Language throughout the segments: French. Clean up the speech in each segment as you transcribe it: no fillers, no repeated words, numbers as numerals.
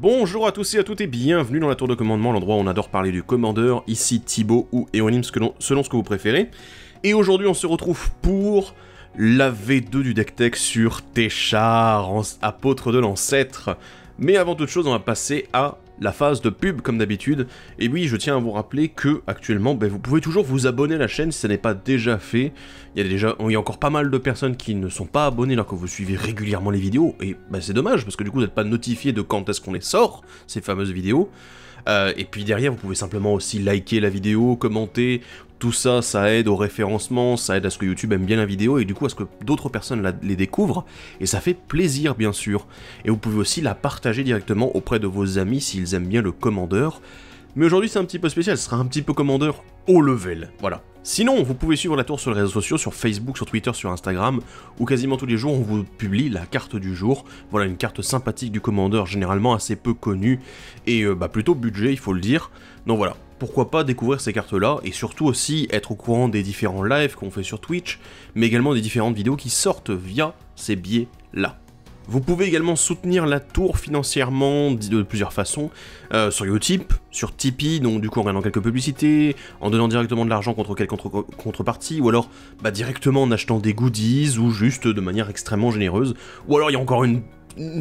Bonjour à tous et à toutes et bienvenue dans la tour de commandement, l'endroit où on adore parler du commandeur, ici Thibaut ou Eonim selon ce que vous préférez. Et aujourd'hui on se retrouve pour la V2 du deck tech sur Téchar, apôtre de l'ancêtre. Mais avant toute chose on va passer à la phase de pub comme d'habitude. Et oui, je tiens à vous rappeler que actuellement, vous pouvez toujours vous abonner à la chaîne si ça n'est pas déjà fait. Il y a encore pas mal de personnes qui ne sont pas abonnées alors que vous suivez régulièrement les vidéos. Et c'est dommage parce que du coup vous n'êtes pas notifié de quand est-ce qu'on les sort, ces fameuses vidéos. Et puis derrière, vous pouvez simplement aussi liker la vidéo, commenter. Tout ça, ça aide au référencement, ça aide à ce que YouTube aime bien la vidéo et du coup à ce que d'autres personnes les découvrent. Et ça fait plaisir, bien sûr. Et vous pouvez aussi la partager directement auprès de vos amis s'ils aiment bien le commandeur. Mais aujourd'hui, c'est un petit peu spécial, ce sera un petit peu commandeur haut level, voilà. Sinon, vous pouvez suivre la tour sur les réseaux sociaux, sur Facebook, sur Twitter, sur Instagram, où quasiment tous les jours, on vous publie la carte du jour. Voilà, une carte sympathique du commandeur, généralement assez peu connue, et plutôt budget, il faut le dire. Donc voilà, pourquoi pas découvrir ces cartes-là, et surtout aussi être au courant des différents lives qu'on fait sur Twitch, mais également des différentes vidéos qui sortent via ces biais-là. Vous pouvez également soutenir la tour financièrement de plusieurs façons, sur Utip, sur Tipeee, donc du coup en regardant quelques publicités, en donnant directement de l'argent contre quelques contrepartie, ou alors directement en achetant des goodies, ou juste de manière extrêmement généreuse, ou alors il y a encore une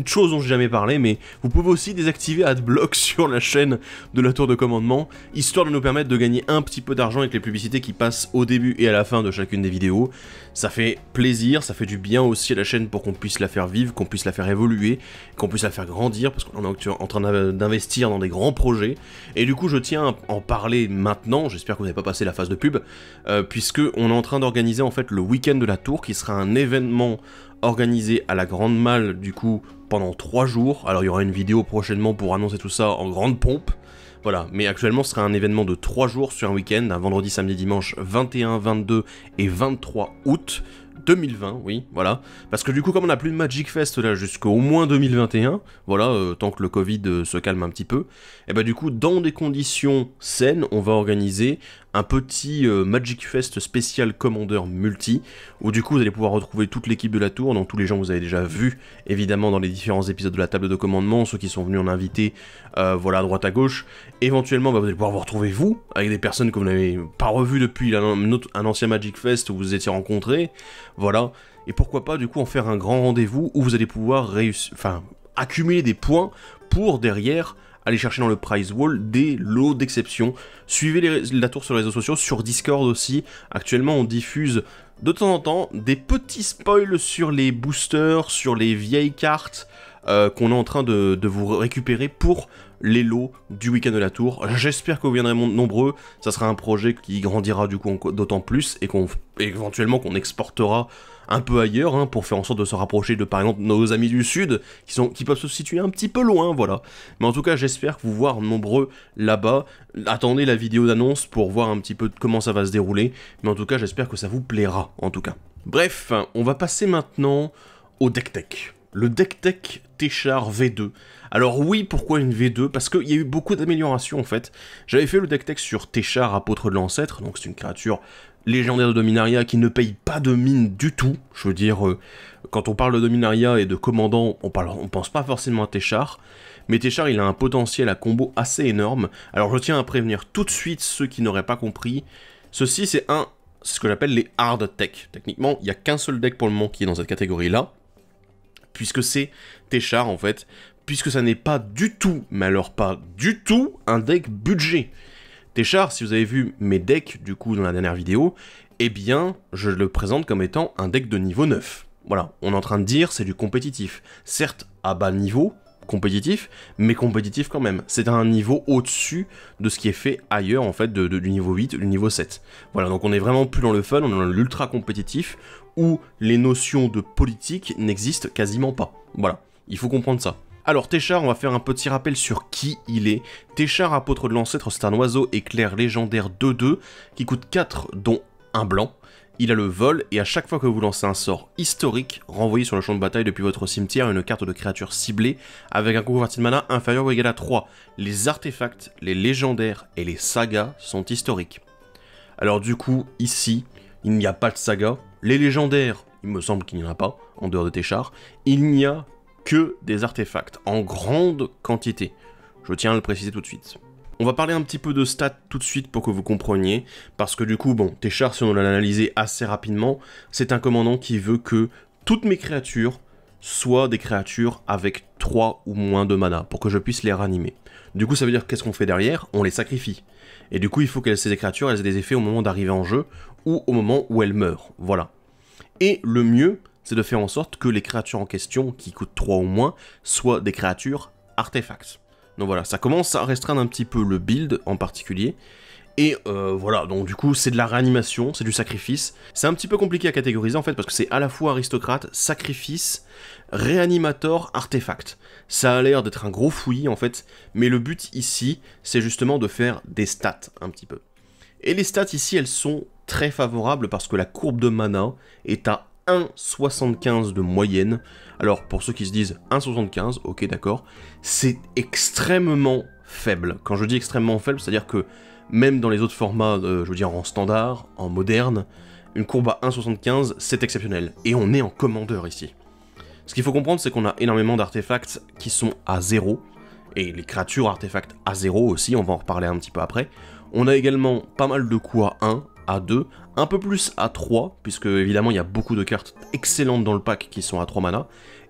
chose dont j'ai jamais parlé, mais vous pouvez aussi désactiver Adblock sur la chaîne de la tour de commandement, histoire de nous permettre de gagner un petit peu d'argent avec les publicités qui passent au début et à la fin de chacune des vidéos. Ça fait plaisir, ça fait du bien aussi à la chaîne pour qu'on puisse la faire vivre, qu'on puisse la faire évoluer, qu'on puisse la faire grandir, parce qu'on est en train d'investir dans des grands projets. Et du coup, je tiens à en parler maintenant, j'espère que vous n'avez pas passé la phase de pub, puisque on est en train d'organiser en fait le week-end de la tour, qui sera un événement organisé à la Grande Malle, du coup, pendant 3 jours. Alors il y aura une vidéo prochainement pour annoncer tout ça en grande pompe. Voilà, mais actuellement ce sera un événement de 3 jours sur un week-end, un vendredi, samedi, dimanche, 21, 22 et 23 août 2020, oui, voilà. Parce que du coup, comme on n'a plus de Magic Fest là jusqu'au moins 2021, voilà, tant que le Covid se calme un petit peu, et du coup, dans des conditions saines, on va organiser un petit Magic Fest spécial commandeur multi, où du coup vous allez pouvoir retrouver toute l'équipe de la tour, donc tous les gens que vous avez déjà vus, évidemment dans les différents épisodes de la table de commandement, ceux qui sont venus en invité, voilà, à droite à gauche. Éventuellement, vous allez pouvoir vous retrouver vous, avec des personnes que vous n'avez pas revues depuis un ancien Magic Fest où vous vous étiez rencontrés, voilà. Et pourquoi pas du coup en faire un grand rendez-vous où vous allez pouvoir accumuler des points pour derrière aller chercher dans le prize wall des lots d'exception. Suivez la tour sur les réseaux sociaux, sur Discord aussi. Actuellement, on diffuse de temps en temps des petits spoils sur les boosters, sur les vieilles cartes qu'on est en train de vous récupérer pour les lots du week-end de la tour. J'espère que vous viendrez nombreux. Ça sera un projet qui grandira du coup d'autant plus et éventuellement qu'on exportera un peu ailleurs, pour faire en sorte de se rapprocher de, par exemple, nos amis du Sud, qui peuvent se situer un petit peu loin, voilà. Mais en tout cas, j'espère vous voir nombreux là-bas. Attendez la vidéo d'annonce pour voir un petit peu comment ça va se dérouler. Mais en tout cas, j'espère que ça vous plaira, en tout cas. Bref, on va passer maintenant au deck tech. Le deck tech Téchar V2. Alors oui, pourquoi une V2? Parce qu'il y a eu beaucoup d'améliorations en fait. J'avais fait le deck tech sur Téchar, apôtre de l'ancêtre, donc c'est une créature légendaire de Dominaria qui ne paye pas de mine du tout. Je veux dire, quand on parle de Dominaria et de commandant, on pense pas forcément à Téchar, mais Téchar il a un potentiel à combo assez énorme. Alors je tiens à prévenir tout de suite ceux qui n'auraient pas compris, ceci c'est ce que j'appelle les hard tech. Techniquement, il n'y a qu'un seul deck pour le moment qui est dans cette catégorie-là, puisque c'est Téchar en fait, puisque ça n'est pas du tout, mais alors pas du tout, un deck budget. Téchar, si vous avez vu mes decks du coup dans la dernière vidéo, eh bien je le présente comme étant un deck de niveau 9. Voilà, on est en train de dire c'est du compétitif. Certes à bas niveau, compétitif, mais compétitif quand même. C'est un niveau au-dessus de ce qui est fait ailleurs en fait, du niveau 8, du niveau 7. Voilà, donc on est vraiment plus dans le fun, on est dans l'ultra compétitif, où les notions de politique n'existent quasiment pas. Voilà, il faut comprendre ça. Alors Téchar, on va faire un petit rappel sur qui il est. Téchar, apôtre de l'ancêtre, c'est un oiseau éclair légendaire 2-2 qui coûte 4 dont un blanc. Il a le vol et à chaque fois que vous lancez un sort historique, renvoyez sur le champ de bataille depuis votre cimetière une carte de créature ciblée avec un coût converti de mana inférieur ou égal à 3. Les artefacts, les légendaires et les sagas sont historiques. Alors du coup, ici, il n'y a pas de saga. Les légendaires, il me semble qu'il n'y en a pas, en dehors de Téchar. Il n'y a que des artefacts, en grande quantité. Je tiens à le préciser tout de suite. On va parler un petit peu de stats tout de suite pour que vous compreniez, parce que du coup, bon, Téchar, si on l'a analysé assez rapidement, c'est un commandant qui veut que toutes mes créatures soient des créatures avec 3 ou moins de mana, pour que je puisse les ranimer. Du coup, ça veut dire qu'est-ce qu'on fait derrière? On les sacrifie. Et du coup, il faut que ces créatures elles aient des effets au moment d'arriver en jeu, ou au moment où elles meurent, voilà. Et le mieux, c'est de faire en sorte que les créatures en question, qui coûtent 3 ou moins, soient des créatures artefacts. Donc voilà, ça commence à restreindre un petit peu le build en particulier. Et voilà, donc du coup, c'est de la réanimation, c'est du sacrifice. C'est un petit peu compliqué à catégoriser en fait, parce que c'est à la fois aristocrate, sacrifice, réanimator, artefact. Ça a l'air d'être un gros fouillis en fait, mais le but ici, c'est justement de faire des stats un petit peu. Et les stats ici, elles sont très favorables parce que la courbe de mana est à 1,75 de moyenne. Alors, pour ceux qui se disent 1,75, ok d'accord, c'est extrêmement faible. Quand je dis extrêmement faible, c'est-à-dire que même dans les autres formats, je veux dire en standard, en moderne, une courbe à 1,75, c'est exceptionnel. Et on est en commandeur ici. Ce qu'il faut comprendre, c'est qu'on a énormément d'artefacts qui sont à 0, et les créatures artefacts à 0 aussi, on va en reparler un petit peu après. On a également pas mal de coups à 1, à 2, un peu plus à 3, puisque évidemment il y a beaucoup de cartes excellentes dans le pack qui sont à 3 mana,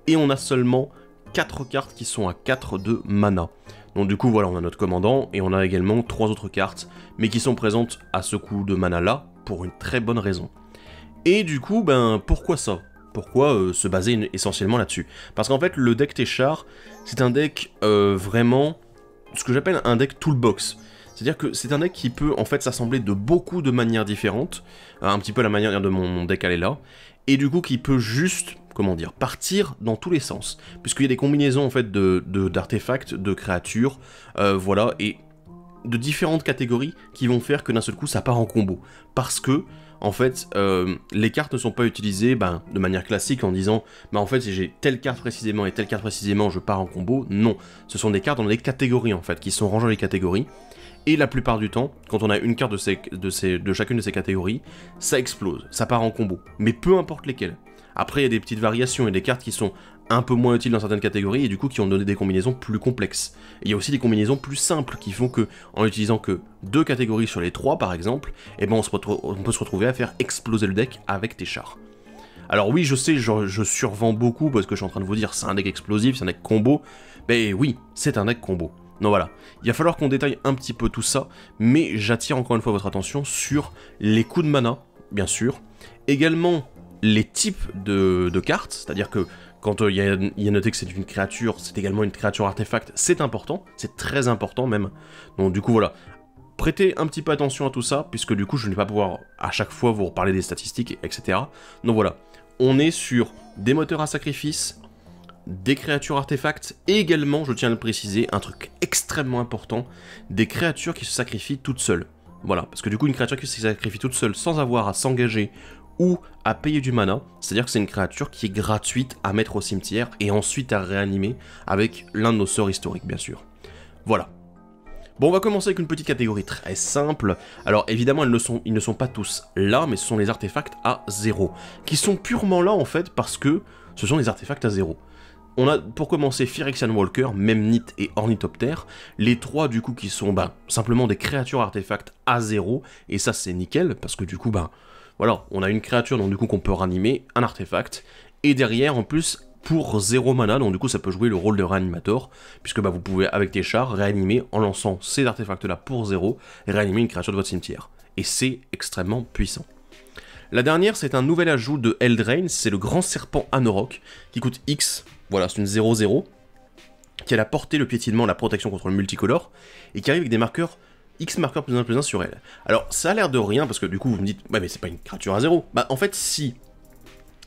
et on a seulement 4 cartes qui sont à 4 de mana. Donc du coup voilà, on a notre commandant, et on a également 3 autres cartes, mais qui sont présentes à ce coup de mana là, pour une très bonne raison. Et du coup, ben pourquoi ça? Pourquoi se baser essentiellement là-dessus? Parce qu'en fait, le deck Téchar, c'est un deck vraiment, ce que j'appelle un deck toolbox. C'est-à-dire que c'est un deck qui peut en fait s'assembler de beaucoup de manières différentes, un petit peu la manière de mon deck Alela, et du coup qui peut juste, comment dire, partir dans tous les sens, puisqu'il y a des combinaisons en fait d'artefacts, de créatures, voilà, et de différentes catégories qui vont faire que d'un seul coup ça part en combo, parce que en fait, les cartes ne sont pas utilisées de manière classique en disant en fait si j'ai telle carte précisément et telle carte précisément je pars en combo. Non, ce sont des cartes dans des catégories en fait, qui sont rangées dans les catégories. Et la plupart du temps, quand on a une carte de chacune de ces catégories, ça explose, ça part en combo. Mais peu importe lesquelles. Après, il y a des petites variations et des cartes qui sont un peu moins utiles dans certaines catégories et du coup qui ont donné des combinaisons plus complexes. Et il y a aussi des combinaisons plus simples qui font que, en utilisant que 2 catégories sur les 3 par exemple, eh ben on peut se retrouver à faire exploser le deck avec Téchar. Alors oui, je sais, je survends beaucoup parce que je suis en train de vous dire c'est un deck explosif, c'est un deck combo. Ben oui, c'est un deck combo. Donc voilà, il va falloir qu'on détaille un petit peu tout ça, mais j'attire encore une fois votre attention sur les coups de mana, bien sûr, également les types de cartes, c'est-à-dire que quand il y a noté que c'est une créature, c'est également une créature artefact, c'est important, c'est très important même. Donc du coup voilà, prêtez un petit peu attention à tout ça, puisque du coup je ne vais pas pouvoir à chaque fois vous reparler des statistiques, etc. Donc voilà, on est sur des moteurs à sacrifice, des créatures artefacts, et également, je tiens à le préciser, un truc extrêmement important, des créatures qui se sacrifient toutes seules. Voilà, parce que du coup, une créature qui se sacrifie toute seule sans avoir à s'engager ou à payer du mana, c'est-à-dire que c'est une créature qui est gratuite à mettre au cimetière et ensuite à réanimer avec l'un de nos sorts historiques, bien sûr. Voilà. Bon, on va commencer avec une petite catégorie très simple. Alors évidemment, ils ne sont pas tous là, mais ce sont les artefacts à 0, qui sont purement là en fait parce que ce sont des artefacts à 0. On a pour commencer Phyrexian Walker, Memnite et Ornithoptère, les 3 du coup qui sont simplement des créatures artefacts à 0, et ça c'est nickel, parce que du coup voilà, on a une créature donc du coup qu'on peut ranimer, un artefact, et derrière en plus pour 0 mana, donc du coup ça peut jouer le rôle de réanimator, puisque vous pouvez avec Téchar réanimer en lançant ces artefacts là pour 0, et réanimer une créature de votre cimetière, et c'est extrêmement puissant. La dernière c'est un nouvel ajout de Eldraine, c'est le grand serpent Anorok, qui coûte X. Voilà, c'est une 0-0, qui a la portée, le piétinement, la protection contre le multicolore, et qui arrive avec des marqueurs, X marqueurs +1/+1 sur elle. Alors, ça a l'air de rien, parce que du coup, vous me dites, ouais, mais c'est pas une créature à 0. En fait, si.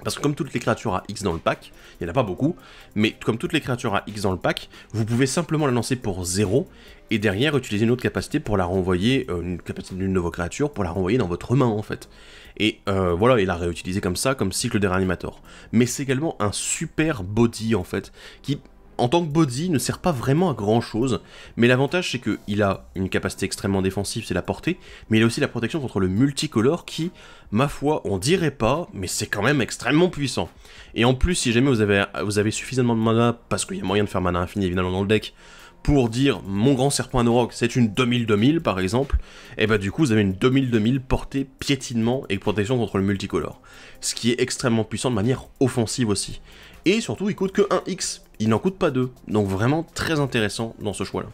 Parce que comme toutes les créatures à X dans le pack, il n'y en a pas beaucoup, mais comme toutes les créatures à X dans le pack, vous pouvez simplement la lancer pour 0, et derrière utiliser une autre capacité pour la renvoyer, une capacité d'une de vos créatures, pour la renvoyer dans votre main, en fait. Et voilà, et la réutiliser comme ça, comme cycle des réanimateurs. Mais c'est également un super body, en fait, qui en tant que body, ne sert pas vraiment à grand chose, mais l'avantage c'est qu'il a une capacité extrêmement défensive, c'est la portée, mais il a aussi la protection contre le multicolore qui, ma foi, on dirait pas, mais c'est quand même extrêmement puissant. Et en plus, si jamais vous avez suffisamment de mana, parce qu'il y a moyen de faire mana infini évidemment dans le deck, pour dire mon grand serpent à Norok c'est une 2000-2000 par exemple, et bah du coup vous avez une 2000-2000 portée piétinement et protection contre le multicolore. Ce qui est extrêmement puissant de manière offensive aussi. Et surtout il coûte que 1x, il n'en coûte pas 2, donc vraiment très intéressant dans ce choix là.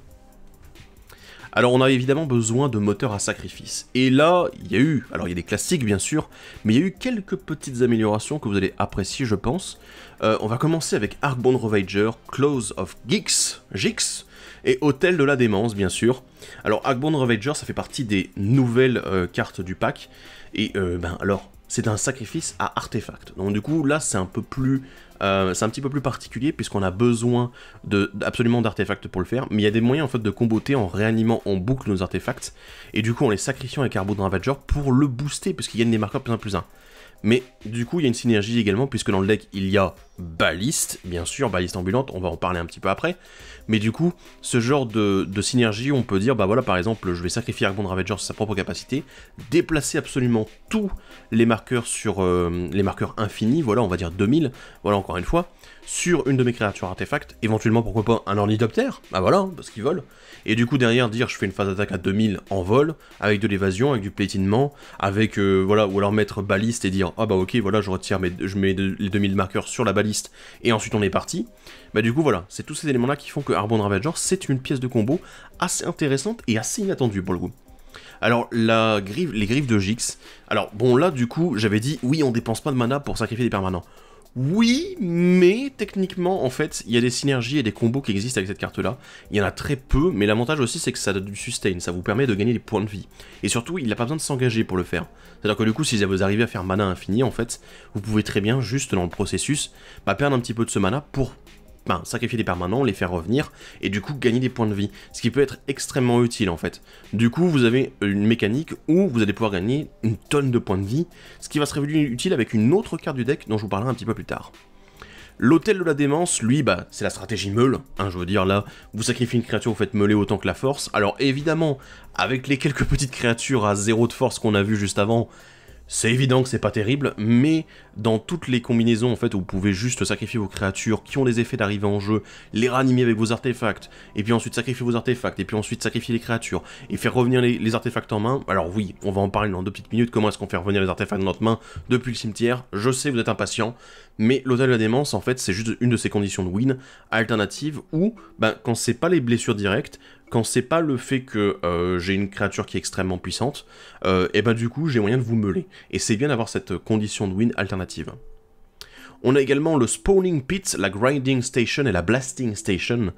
Alors on a évidemment besoin de moteurs à sacrifice, et là il y a eu, alors il y a des classiques bien sûr, mais il y a eu quelques petites améliorations que vous allez apprécier je pense. On va commencer avec Arcbound Ravager, Claws of Gix, et Hôtel de la Démence bien sûr. Alors Arcbound Ravager ça fait partie des nouvelles cartes du pack, et alors c'est un sacrifice à artefact, donc du coup là c'est un peu plus... c'est un petit peu plus particulier puisqu'on a besoin absolument d'artefacts pour le faire, mais il y a des moyens en fait de comboter en réanimant en boucle nos artefacts, et du coup en les sacrifiant avec Arcbound Ravager pour le booster, puisqu'il gagne des marqueurs +1/+1. Mais du coup il y a une synergie également, puisque dans le deck il y a Baliste, bien sûr, Baliste ambulante, on va en parler un petit peu après, mais du coup ce genre de synergie, on peut dire, bah voilà par exemple je vais sacrifier Arcbound Ravager sur sa propre capacité, déplacer absolument tous les marqueurs sur les marqueurs infinis, voilà on va dire 2000, voilà encore une fois, sur une de mes créatures artefacts, éventuellement pourquoi pas un ornithoptère, bah voilà, parce qu'ils volent, et du coup derrière dire je fais une phase d'attaque à 2000 en vol, avec de l'évasion, avec du plétinement, avec voilà, ou alors mettre baliste et dire ah bah ok voilà je retire, je mets les 2000 marqueurs sur la baliste, et ensuite on est parti, bah du coup voilà, c'est tous ces éléments là qui font que Arcbound Ravager c'est une pièce de combo assez intéressante et assez inattendue pour le coup. Alors, les griffes de Gix, alors bon là du coup j'avais dit oui on dépense pas de mana pour sacrifier des permanents. Oui, mais techniquement, en fait, il y a des synergies et des combos qui existent avec cette carte-là. Il y en a très peu, mais l'avantage aussi, c'est que ça donne du sustain, ça vous permet de gagner des points de vie. Et surtout, il n'a pas besoin de s'engager pour le faire. C'est-à-dire que du coup, si vous arrivez à faire mana infini, en fait, vous pouvez très bien, juste dans le processus, perdre un petit peu de ce mana pour sacrifier des permanents, les faire revenir, et du coup gagner des points de vie, ce qui peut être extrêmement utile en fait. Du coup vous avez une mécanique où vous allez pouvoir gagner une tonne de points de vie, ce qui va se révéler utile avec une autre carte du deck dont je vous parlerai un petit peu plus tard. L'Hôtel de la Démence, lui, c'est la stratégie meule, je veux dire là, vous sacrifiez une créature, vous faites meuler autant que la force, alors évidemment, avec les quelques petites créatures à 0 de force qu'on a vu juste avant, c'est évident que c'est pas terrible, mais dans toutes les combinaisons en fait où vous pouvez juste sacrifier vos créatures qui ont des effets d'arrivée en jeu, les ranimer avec vos artefacts, et puis ensuite sacrifier vos artefacts, et puis ensuite sacrifier les créatures, et faire revenir les artefacts en main, alors oui, on va en parler dans 2 petites minutes, comment est-ce qu'on fait revenir les artefacts dans notre main depuis le cimetière, je sais vous êtes impatient, mais l'Hôtel de la Démence en fait c'est juste une de ces conditions de win alternatives où, quand c'est pas les blessures directes, quand c'est pas le fait que j'ai une créature qui est extrêmement puissante, et du coup j'ai moyen de vous meuler. Et c'est bien d'avoir cette condition de win alternative. On a également le Spawning Pit, la Grinding Station et la Blasting Station.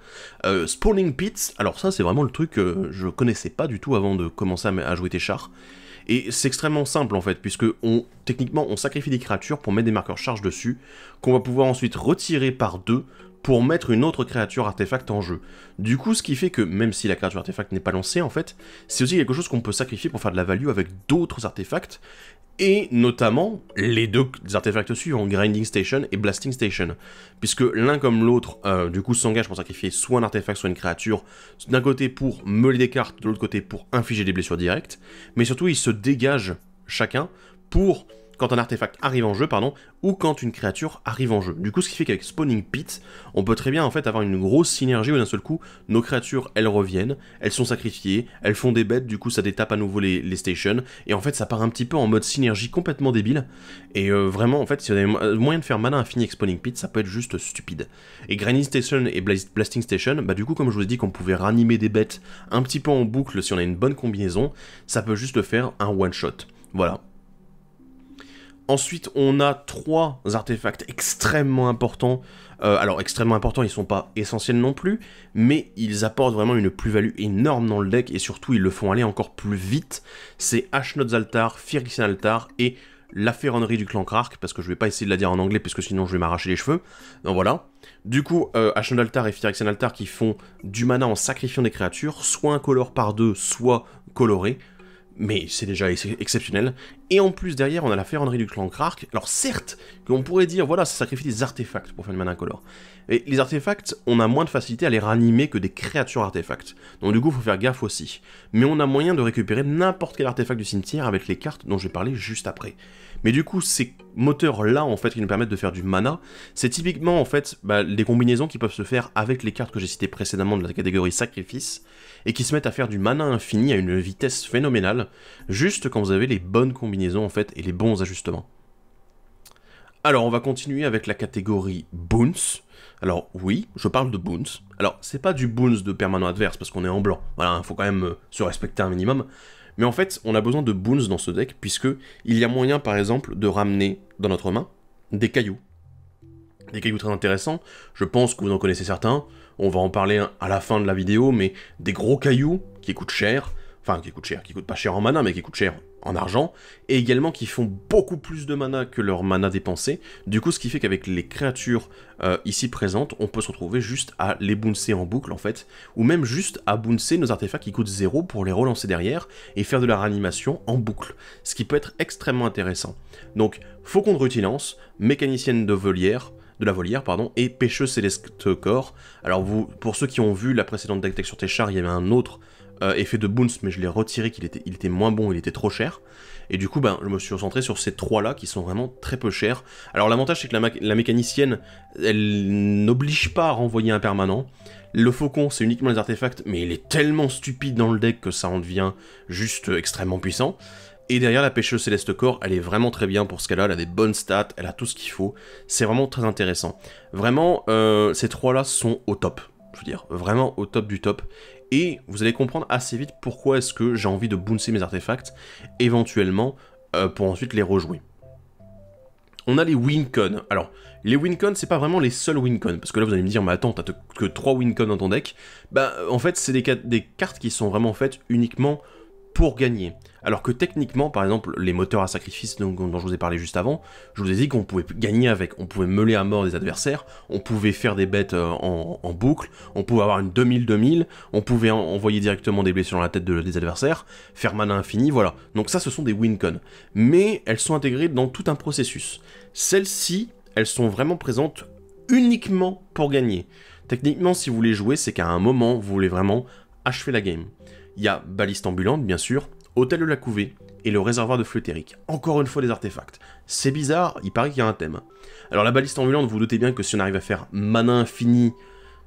Spawning Pit, alors ça c'est vraiment le truc que je connaissais pas du tout avant de commencer à jouer Téchar. Et c'est extrêmement simple en fait, puisque techniquement on sacrifie des créatures pour mettre des marqueurs charge dessus, qu'on va pouvoir ensuite retirer par 2 pour mettre une autre créature artefact en jeu. Du coup, ce qui fait que, même si la créature artefact n'est pas lancée, en fait, c'est aussi quelque chose qu'on peut sacrifier pour faire de la value avec d'autres artefacts, et notamment les deux artefacts suivants, Grinding Station et Blasting Station, puisque l'un comme l'autre, du coup, s'engage pour sacrifier soit un artefact, soit une créature, d'un côté pour meuler des cartes, de l'autre côté pour infliger des blessures directes, mais surtout, ils se dégagent chacun pour... quand un artefact arrive en jeu, ou quand une créature arrive en jeu. Du coup, ce qui fait qu'avec Spawning Pit, on peut très bien en fait avoir une grosse synergie où d'un seul coup, nos créatures, elles reviennent, elles sont sacrifiées, elles font des bêtes, du coup ça détape à nouveau les stations, et en fait ça part un petit peu en mode synergie complètement débile, et vraiment en fait, si vous avez moyen de faire mana infini avec Spawning Pit, ça peut être juste stupide. Et Grinding Station et Blasting Station, du coup comme je vous ai dit qu'on pouvait ranimer des bêtes un petit peu en boucle si on a une bonne combinaison, ça peut juste faire un one shot. Voilà. Ensuite, on a 3 artefacts extrêmement importants. Alors, extrêmement importants, ils sont pas essentiels non plus, mais ils apportent vraiment une plus-value énorme dans le deck, et surtout, ils le font aller encore plus vite. C'est Ashnod's Altar, Phyrexian Altar et la ferronnerie du clan Krark, parce que je vais pas essayer de la dire en anglais, parce que sinon je vais m'arracher les cheveux. Donc voilà. Du coup, Ashnod's Altar et Phyrexian Altar qui font du mana en sacrifiant des créatures, soit incolores par 2, soit colorées. Mais c'est déjà exceptionnel. Et en plus, derrière, on a la ferronnerie du clan Krark. Alors certes, qu'on pourrait dire, voilà, ça sacrifie des artefacts pour faire une mana incolore. Et les artefacts, on a moins de facilité à les ranimer que des créatures artefacts. Donc du coup, il faut faire gaffe aussi. Mais on a moyen de récupérer n'importe quel artefact du cimetière avec les cartes dont je vais parler juste après. Mais du coup, ces moteurs-là, en fait, qui nous permettent de faire du mana, c'est typiquement, en fait, des combinaisons qui peuvent se faire avec les cartes que j'ai citées précédemment de la catégorie sacrifice, et qui se mettent à faire du mana infini à une vitesse phénoménale, juste quand vous avez les bonnes combinaisons, en fait, et les bons ajustements. Alors, on va continuer avec la catégorie Boons. Alors, oui, je parle de Boons. Alors, c'est pas du Boons de permanent adverse, parce qu'on est en blanc. Voilà, il faut quand même se respecter un minimum. Mais en fait, on a besoin de Boons dans ce deck, puisque il y a moyen, par exemple, de ramener dans notre main des cailloux. Des cailloux très intéressants, je pense que vous en connaissez certains, on va en parler à la fin de la vidéo, mais des gros cailloux qui coûtent cher, enfin qui coûtent pas cher en mana, mais qui coûtent cher en argent, et également qui font beaucoup plus de mana que leur mana dépensé, du coup ce qui fait qu'avec les créatures ici présentes, on peut se retrouver juste à les bouncer en boucle en fait, ou même juste à bouncer nos artefacts qui coûtent 0 pour les relancer derrière, et faire de la réanimation en boucle, ce qui peut être extrêmement intéressant. Donc, Faucon de Rutilance, mécanicienne de la volière, et pêcheuse céleste corps. Alors pour ceux qui ont vu la précédente deck tech sur Téchar, il y avait un autre effet de bounce, mais je l'ai retiré, il était moins bon, il était trop cher. Et du coup, je me suis concentré sur ces trois-là, qui sont vraiment très peu chers. Alors l'avantage, c'est que la mécanicienne, elle n'oblige pas à renvoyer un permanent. Le faucon, c'est uniquement les artefacts, mais il est tellement stupide dans le deck que ça en devient juste extrêmement puissant. Et derrière, la pêcheuse céleste corps, elle est vraiment très bien pour ce qu'elle a, elle a des bonnes stats, elle a tout ce qu'il faut, c'est vraiment très intéressant. Vraiment, ces trois-là sont au top, je veux dire, vraiment au top du top. Et vous allez comprendre assez vite pourquoi est-ce que j'ai envie de bouncer mes artefacts, éventuellement, pour ensuite les rejouer. On a les Wincon. Alors, les Wincon, c'est pas vraiment les seuls Wincon, parce que là vous allez me dire, mais attends, t'as que 3 Wincon dans ton deck. En fait, c'est des cartes qui sont vraiment faites uniquement pour gagner. Alors que techniquement, par exemple, les moteurs à sacrifice dont je vous ai parlé juste avant, je vous ai dit qu'on pouvait gagner avec, on pouvait meuler à mort des adversaires, on pouvait faire des bêtes en boucle, on pouvait avoir une 2000-2000, on pouvait envoyer directement des blessures dans la tête des adversaires, faire mana infini, voilà. Donc ça, ce sont des Wincon. Mais elles sont intégrées dans tout un processus. Celles-ci, elles sont vraiment présentes uniquement pour gagner. Techniquement, si vous les jouez, c'est qu'à un moment, vous voulez vraiment achever la game. Il y a Baliste ambulante, bien sûr, Hôtel de la Couvée et le réservoir de Flétérique. Encore une fois des artefacts. C'est bizarre, il paraît qu'il y a un thème. Alors la baliste ambulante, vous vous doutez bien que si on arrive à faire mana infini,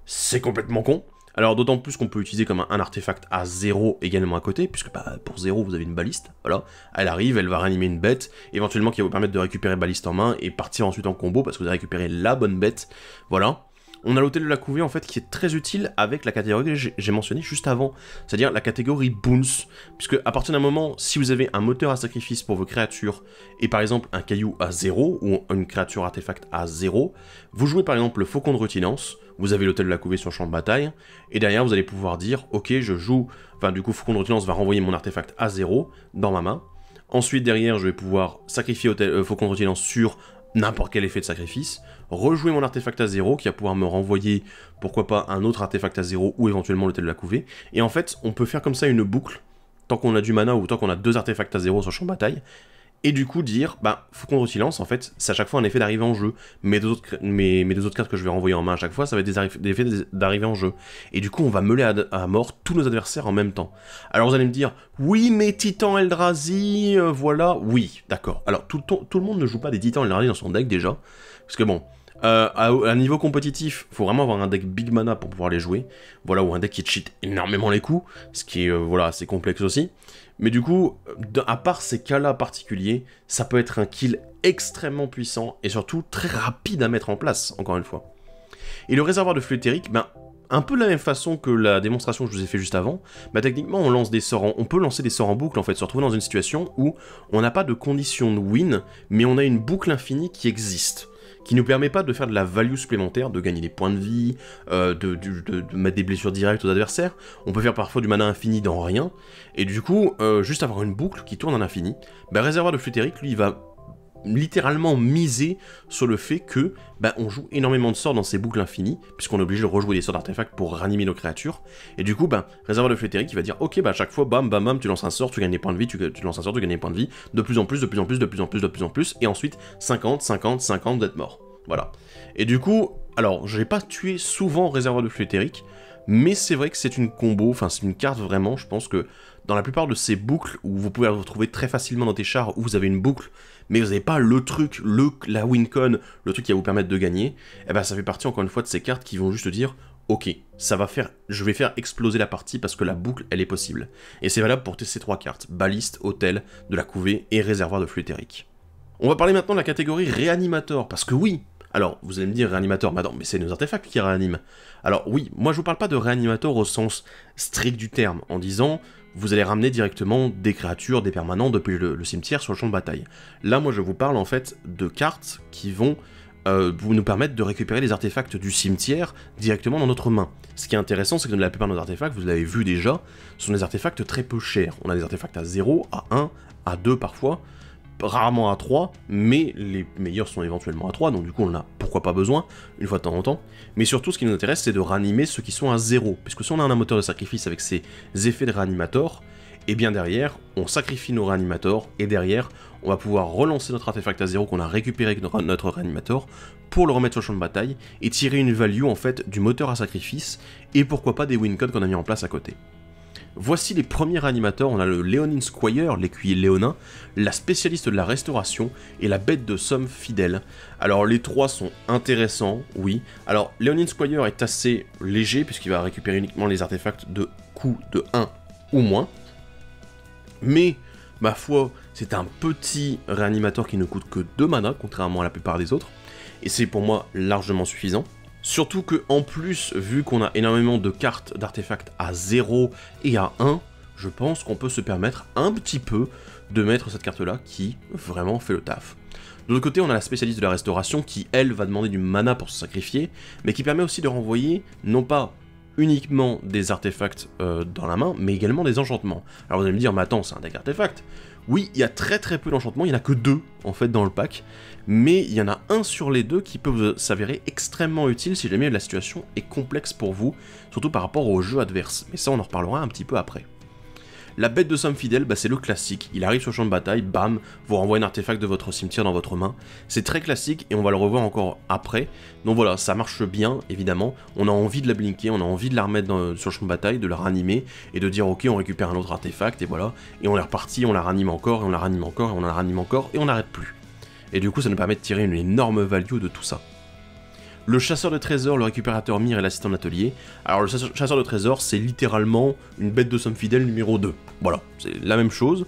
c'est complètement con. Alors d'autant plus qu'on peut l'utiliser comme un artefact à 0 également à côté, puisque pour 0 vous avez une baliste, voilà. Elle arrive, elle va réanimer une bête, éventuellement qui va vous permettre de récupérer baliste en main et partir ensuite en combo parce que vous avez récupéré la bonne bête, voilà. On a l'hôtel de la couvée en fait qui est très utile avec la catégorie que j'ai mentionnée juste avant, c'est-à-dire la catégorie Boons, puisque à partir d'un moment, si vous avez un moteur à sacrifice pour vos créatures, et par exemple un caillou à 0, ou une créature artefact à 0, vous jouez par exemple le Faucon de Rutilance, vous avez l'hôtel de la couvée sur le champ de bataille, et derrière vous allez pouvoir dire, ok je joue, enfin du coup Faucon de Rutilance va renvoyer mon artefact à 0 dans ma main, ensuite derrière je vais pouvoir sacrifier Faucon de Rutilance sur n'importe quel effet de sacrifice, rejouer mon artefact à 0 qui va pouvoir me renvoyer, pourquoi pas, un autre artefact à 0 ou éventuellement l'hôtel de la couvée. Et en fait, on peut faire comme ça une boucle, tant qu'on a du mana ou tant qu'on a 2 artefacts à 0 sur le champ de bataille, et du coup dire, Faucon de Rutilance, en fait, c'est à chaque fois un effet d'arrivée en jeu. Mes deux autres cartes que je vais renvoyer en main à chaque fois, ça va être des effets d'arrivée en jeu. Et du coup, on va meuler à mort tous nos adversaires en même temps. Alors vous allez me dire, oui, mais Titan Eldrazi, voilà, oui, d'accord. Alors tout le monde ne joue pas des Titans Eldrazi dans son deck déjà, parce que bon, à niveau compétitif, faut vraiment avoir un deck big mana pour pouvoir les jouer, voilà, ou un deck qui cheat énormément les coups, ce qui est, voilà, assez complexe aussi. Mais du coup, à part ces cas-là particuliers, ça peut être un kill extrêmement puissant et surtout très rapide à mettre en place, encore une fois. Et le réservoir de Flétérique, un peu de la même façon que la démonstration que je vous ai fait juste avant, techniquement on peut lancer des sorts en boucle en fait, se retrouver dans une situation où on n'a pas de condition de win, mais on a une boucle infinie qui existe, qui nous permet pas de faire de la value supplémentaire, de gagner des points de vie, de mettre des blessures directes aux adversaires. On peut faire parfois du mana infini dans rien, et du coup, juste avoir une boucle qui tourne en infini. Réservoir de Flétérique, lui, il va littéralement miser sur le fait que on joue énormément de sorts dans ces boucles infinies, puisqu'on est obligé de rejouer des sorts d'artefacts pour ranimer nos créatures, et du coup, réservoir de flux éthérique, il va dire, ok, à chaque fois, bam, bam, bam, tu lances un sort, tu gagnes des points de vie, tu lances un sort, tu gagnes des points de vie, de plus en plus, de plus en plus, de plus en plus, de plus en plus, et ensuite, 50, 50, 50, vous êtes mort. Voilà. Et du coup, alors, je n'ai pas tué souvent réservoir de flux éthérique, mais c'est vrai que c'est une combo, enfin, c'est une carte vraiment, je pense que dans la plupart de ces boucles, où vous pouvez la retrouver très facilement dans tes chars, où vous avez une boucle, mais vous n'avez pas le truc, la wincon, le truc qui va vous permettre de gagner, ça fait partie encore une fois de ces cartes qui vont juste dire, ok, je vais faire exploser la partie parce que la boucle, elle est possible. Et c'est valable pour ces 3 cartes, baliste, hôtel, de la couvée et réservoir de flux éthérique. On va parler maintenant de la catégorie réanimator, parce que oui, alors, vous allez me dire réanimator, mais c'est nos artefacts qui réaniment. Alors oui, moi je vous parle pas de réanimator au sens strict du terme, en disant vous allez ramener directement des créatures, des permanents depuis le cimetière sur le champ de bataille. Là, moi je vous parle en fait de cartes qui vont nous permettre de récupérer les artefacts du cimetière directement dans notre main. Ce qui est intéressant, c'est que la plupart de nos artefacts, vous l'avez vu déjà, sont des artefacts très peu chers. On a des artefacts à 0, à 1, à 2 parfois, rarement à 3, mais les meilleurs sont éventuellement à 3, donc du coup on en a pourquoi pas besoin, une fois de temps en temps. Mais surtout ce qui nous intéresse c'est de ranimer ceux qui sont à 0, puisque si on a un moteur de sacrifice avec ses effets de réanimator, et bien derrière, on sacrifie nos réanimators, et derrière, on va pouvoir relancer notre artefact à 0 qu'on a récupéré avec notre réanimator, pour le remettre sur le champ de bataille, et tirer une value en fait du moteur à sacrifice, et pourquoi pas des win codes qu'on a mis en place à côté. Voici les premiers réanimateurs, on a le Leonin Squire, l'écuyer léonin, la spécialiste de la restauration et la bête de somme fidèle. Alors les 3 sont intéressants, oui. Alors Leonin Squire est assez léger puisqu'il va récupérer uniquement les artefacts de coût de 1 ou moins. Mais, ma foi, c'est un petit réanimateur qui ne coûte que 2 mana, contrairement à la plupart des autres. Et c'est pour moi largement suffisant. Surtout que en plus, vu qu'on a énormément de cartes d'artefacts à 0 et à 1, je pense qu'on peut se permettre un petit peu de mettre cette carte-là qui vraiment fait le taf. De l'autre côté, on a la spécialiste de la restauration qui, elle, va demander du mana pour se sacrifier, mais qui permet aussi de renvoyer, non pas uniquement des artefacts dans la main, mais également des enchantements. Alors vous allez me dire, mais attends, c'est un deck artefact. Oui, il y a très peu d'enchantements, il n'y en a que 2 en fait dans le pack, mais il y en a un sur les 2 qui peut s'avérer extrêmement utile si jamais la situation est complexe pour vous, surtout par rapport au jeu adverse, mais ça on en reparlera un petit peu après. La bête de somme fidèle, c'est le classique, il arrive sur le champ de bataille, bam, vous renvoie un artefact de votre cimetière dans votre main, c'est très classique et on va le revoir encore après, donc voilà, ça marche bien évidemment, on a envie de la blinker, on a envie de la remettre sur le champ de bataille, de la ranimer, et de dire ok on récupère un autre artefact, et voilà, et on est reparti, on la ranime encore, et on la ranime encore, et on la ranime encore, et on n'arrête plus. Et du coup ça nous permet de tirer une énorme value de tout ça. Le chasseur de trésors, le récupérateur mire et l'assistant d'atelier. Alors le chasseur de trésors, c'est littéralement une bête de somme fidèle numéro 2. Voilà, c'est la même chose.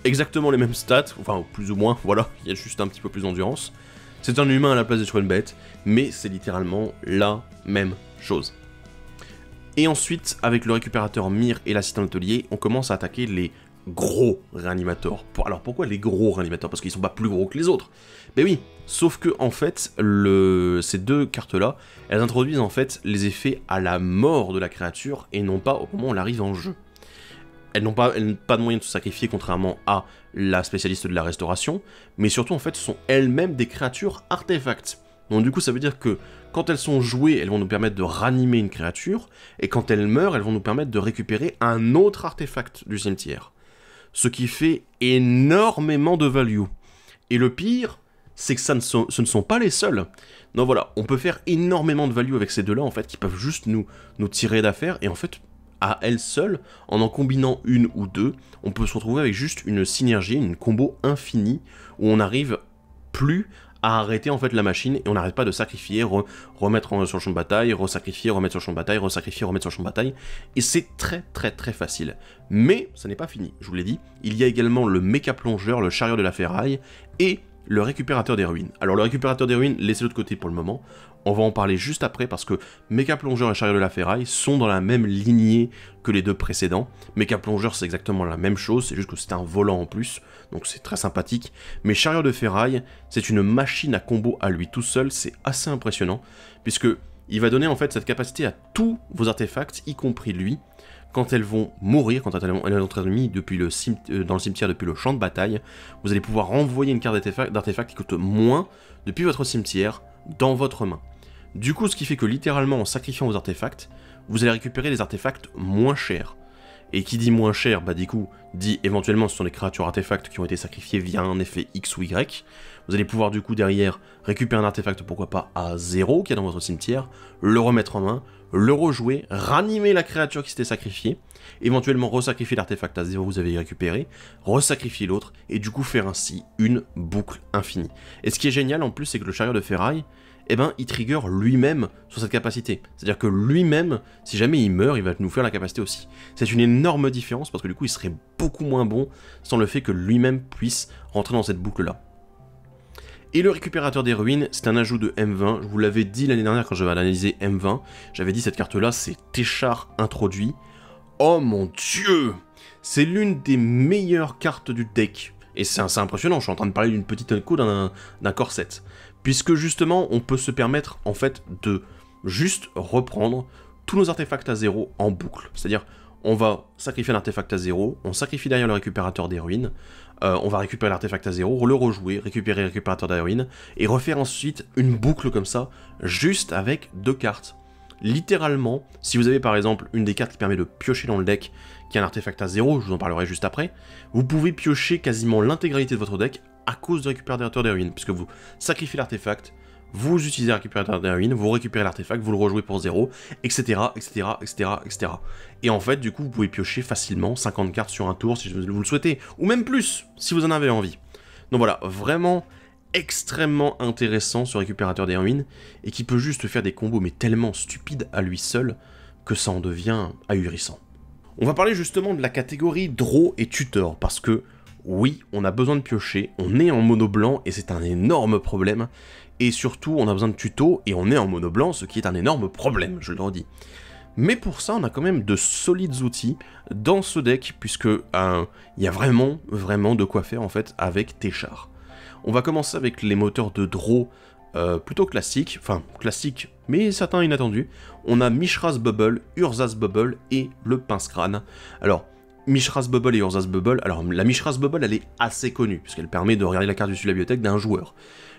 Exactement les mêmes stats, enfin plus ou moins, voilà, il y a juste un petit peu plus d'endurance. C'est un humain à la place d'être une bête, mais c'est littéralement la même chose. Et ensuite, avec le récupérateur mire et l'assistant d'atelier, on commence à attaquer les gros réanimateurs. Alors pourquoi les gros réanimateurs? Parce qu'ils sont pas plus gros que les autres. Ben oui, sauf que en fait, ces 2 cartes-là, elles introduisent en fait les effets à la mort de la créature et non pas au moment où elle arrive en jeu. Elles n'ont pas de moyen de se sacrifier contrairement à la spécialiste de la restauration, mais surtout en fait ce sont elles-mêmes des créatures artefacts. Donc du coup ça veut dire que quand elles sont jouées, elles vont nous permettre de ranimer une créature, et quand elles meurent, elles vont nous permettre de récupérer un autre artefact du cimetière. Ce qui fait énormément de value. Et le pire, c'est que ce ne sont pas les seuls. Donc voilà, on peut faire énormément de value avec ces 2-là, en fait, qui peuvent juste nous tirer d'affaire, et en fait, à elles seules, en combinant une ou 2, on peut se retrouver avec juste une synergie, une combo infinie, où on n'arrive plus à arrêter en fait la machine, et on n'arrête pas de sacrifier, remettre sur le champ de bataille, resacrifier, remettre sur le champ de bataille, resacrifier, remettre sur le champ de bataille, et c'est très facile. Mais ça n'est pas fini, je vous l'ai dit, il y a également le méca plongeur, le chariot de la ferraille, et le récupérateur des ruines. Alors le récupérateur des ruines, laissez-le de côté pour le moment, on va en parler juste après parce que Méca Plongeur et Chariot de la Ferraille sont dans la même lignée que les 2 précédents. Méca Plongeur c'est exactement la même chose, c'est juste que c'est un volant en plus, donc c'est très sympathique. Mais Chariot de Ferraille, c'est une machine à combo à lui tout seul, c'est assez impressionnant, puisque il va donner en fait cette capacité à tous vos artefacts, y compris lui. quand elles vont mourir, quand elles ont notre ennemi depuis dans le cimetière depuis le champ de bataille, vous allez pouvoir renvoyer une carte d'artefact qui coûte moins depuis votre cimetière dans votre main. Du coup, ce qui fait que littéralement, en sacrifiant vos artefacts, vous allez récupérer des artefacts moins chers. Et qui dit moins cher, bah du coup, dit éventuellement ce sont des créatures artefacts qui ont été sacrifiées via un effet X ou Y. Vous allez pouvoir du coup derrière récupérer un artefact, pourquoi pas à 0, qui est dans votre cimetière, le remettre en main, le rejouer, ranimer la créature qui s'était sacrifiée, éventuellement resacrifier l'artefact à 0 que vous avez récupéré, resacrifier l'autre, et du coup faire ainsi une boucle infinie. Et ce qui est génial en plus, c'est que le chariot de ferraille, eh ben, il trigger lui-même sur cette capacité. C'est-à-dire que lui-même, si jamais il meurt, il va nous faire la capacité aussi. C'est une énorme différence, parce que du coup, il serait beaucoup moins bon sans le fait que lui-même puisse rentrer dans cette boucle-là. Et le récupérateur des ruines, c'est un ajout de M20. Je vous l'avais dit l'année dernière quand j'avais analysé M20. J'avais dit cette carte-là, c'est Téchar introduit. Oh mon dieu! C'est l'une des meilleures cartes du deck. Et c'est impressionnant, je suis en train de parler d'une petite unco d'un corset. Puisque justement, on peut se permettre en fait de juste reprendre tous nos artefacts à 0 en boucle. C'est-à-dire, on va sacrifier un artefact à 0, on sacrifie derrière le récupérateur des ruines, on va récupérer l'artefact à 0, le rejouer, récupérer le récupérateur des ruines, et refaire ensuite une boucle comme ça, juste avec 2 cartes. Littéralement, si vous avez par exemple une des cartes qui permet de piocher dans le deck, qui est un artefact à 0, je vous en parlerai juste après, vous pouvez piocher quasiment l'intégralité de votre deck à cause du récupérateur des ruines, puisque vous sacrifiez l'artefact, vous utilisez le récupérateur des ruines, vous récupérez l'artefact, vous le rejouez pour 0, etc., etc., etc., etc. Et en fait, du coup, vous pouvez piocher facilement 50 cartes sur un tour si vous le souhaitez, ou même plus, si vous en avez envie. Donc voilà, vraiment extrêmement intéressant ce récupérateur des ruines, et qui peut juste faire des combos, mais tellement stupides à lui seul, que ça en devient ahurissant. On va parler justement de la catégorie Draw et Tutor, parce que oui, on a besoin de piocher, on est en mono blanc, et c'est un énorme problème, et surtout, on a besoin de tuto, et on est en mono blanc, ce qui est un énorme problème, je le redis. Mais pour ça, on a quand même de solides outils dans ce deck, puisque il y a vraiment de quoi faire en fait avec Téchar. On va commencer avec les moteurs de draw plutôt classiques, mais certains inattendus. On a Mishra's Bubble, Urza's Bubble et le Pince-Crâne. Alors, Mishra's Bubble et Urza's Bubble, alors la Mishra's Bubble elle est assez connue, puisqu'elle permet de regarder la carte dessus de la bibliothèque d'un joueur.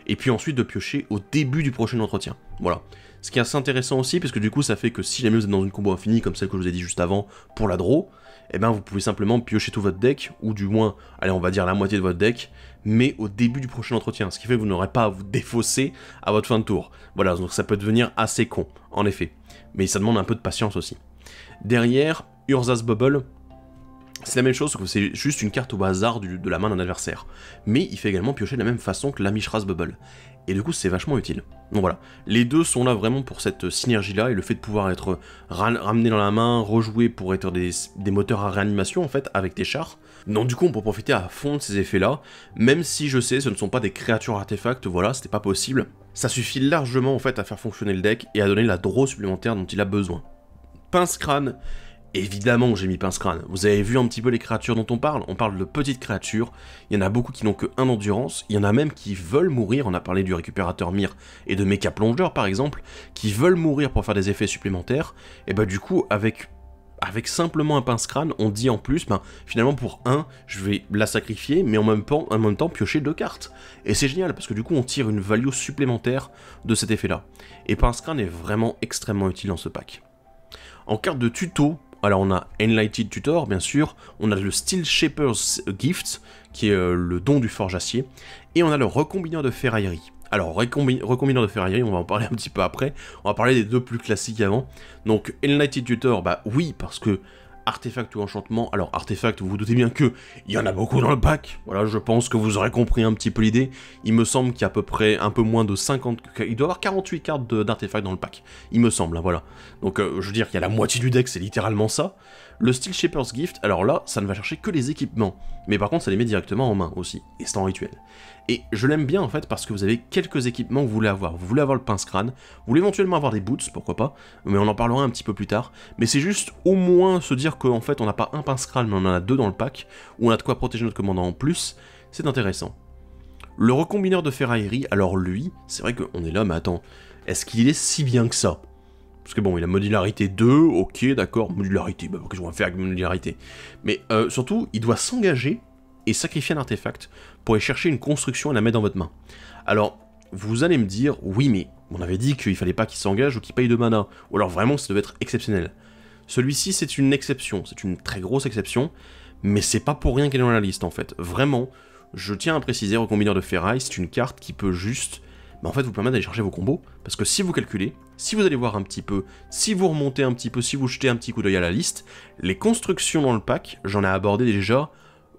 Et puis ensuite de piocher au début du prochain entretien. Voilà. Ce qui est assez intéressant aussi, parce que du coup ça fait que si jamais vous êtes dans une combo infinie, comme celle que je vous ai dit juste avant, pour la draw, eh ben vous pouvez simplement piocher tout votre deck, ou du moins, allez on va dire la moitié de votre deck, mais au début du prochain entretien, ce qui fait que vous n'aurez pas à vous défausser à votre fin de tour. Voilà, donc ça peut devenir assez con, en effet. Mais ça demande un peu de patience aussi. Derrière, Urza's Bubble, c'est la même chose, que c'est juste une carte au hasard de la main d'un adversaire. Mais il fait également piocher de la même façon que la Mishra's Bubble. Et du coup, c'est vachement utile. Donc voilà, les deux sont là vraiment pour cette synergie-là, et le fait de pouvoir être ramené dans la main, rejoué pour être des moteurs à réanimation, en fait, avec Téchar. Donc du coup, on peut profiter à fond de ces effets-là, même si je sais, ce ne sont pas des créatures artefacts, voilà, c'était pas possible. Ça suffit largement, en fait, à faire fonctionner le deck, et à donner la draw supplémentaire dont il a besoin. Pince-Crâne. Évidemment j'ai mis Pince-Crâne, vous avez vu un petit peu les créatures dont on parle de petites créatures, il y en a beaucoup qui n'ont que 1 d'endurance, il y en a même qui veulent mourir, on a parlé du récupérateur Myr et de Mecha Plongeur par exemple, qui veulent mourir pour faire des effets supplémentaires, et bah du coup avec simplement un Pince-Crâne, on dit en plus, ben finalement pour 1, je vais la sacrifier, mais en même temps piocher 2 cartes. Et c'est génial, parce que du coup on tire une value supplémentaire de cet effet-là. Et Pince-Crâne est vraiment extrêmement utile dans ce pack. En carte de tuto, alors on a Enlightened Tutor, bien sûr, on a le Steel Shaper's Gift, qui est le don du forge-acier, et on a le recombineur de ferraillerie. Alors, recombineur de ferraillerie, on va en parler un petit peu après, on va parler des deux plus classiques avant. Donc, Enlightened Tutor, bah oui, parce que artefact ou enchantement, alors artefact, vous vous doutez bien que il y en a beaucoup dans le pack, voilà, je pense que vous aurez compris un petit peu l'idée, il me semble qu'il y a à peu près un peu moins de 50, il doit y avoir 48 cartes d'artefacts dans le pack, il me semble, hein, voilà, donc je veux dire qu'il y a la moitié du deck, c'est littéralement ça. Le Steel Shaper's Gift, alors là, ça ne va chercher que les équipements, mais par contre ça les met directement en main aussi, et c'est en rituel. Et je l'aime bien en fait parce que vous avez quelques équipements que vous voulez avoir. Vous voulez avoir le Pince-Crâne, vous voulez éventuellement avoir des boots, pourquoi pas, mais on en parlera un petit peu plus tard. Mais c'est juste au moins se dire qu'en fait on n'a pas un Pince-Crâne, mais on en a 2 dans le pack, où on a de quoi protéger notre commandant en plus, c'est intéressant. Le recombineur de ferraillerie, alors lui, c'est vrai qu'on est là, mais attends, est-ce qu'il est si bien que ça? Parce que bon, il a modularité 2, ok, d'accord, modularité, bah qu'est-ce qu'on va faire avec modularité? Mais surtout, il doit s'engager et sacrifier un artefact pour aller chercher une construction et la mettre dans votre main. Alors, vous allez me dire, oui mais on avait dit qu'il fallait pas qu'il s'engage ou qu'il paye de mana, ou alors vraiment ça devait être exceptionnel. Celui-ci c'est une exception, c'est une très grosse exception, mais c'est pas pour rien qu'elle est dans la liste en fait. Vraiment, je tiens à préciser, Recombineur de Ferraille, c'est une carte qui peut juste, en fait vous permettre d'aller chercher vos combos, parce que si vous calculez, si vous allez voir un petit peu, si vous remontez un petit peu, si vous jetez un petit coup d'œil à la liste, les constructions dans le pack, j'en ai abordé déjà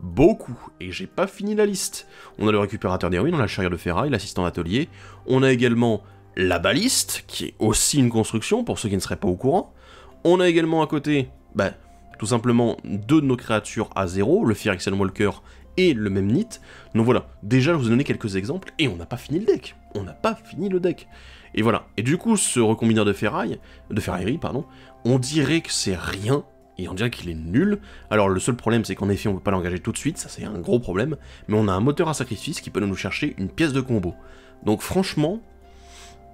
beaucoup, et j'ai pas fini la liste. On a le récupérateur d'héroïne, on a le chariot de ferraille, l'assistant d'atelier, on a également la baliste, qui est aussi une construction, pour ceux qui ne seraient pas au courant. On a également à côté, tout simplement, deux de nos créatures à 0, le Phyrexian Walker et le même Nit. Donc voilà, déjà je vous ai donné quelques exemples, et on n'a pas fini le deck. On n'a pas fini le deck. Et voilà, et du coup, ce recombineur de ferraillerie, pardon, on dirait que c'est rien, et on dirait qu'il est nul. Alors le seul problème c'est qu'en effet on peut pas l'engager tout de suite, ça c'est un gros problème, mais on a un moteur à sacrifice qui peut nous chercher une pièce de combo. Donc franchement,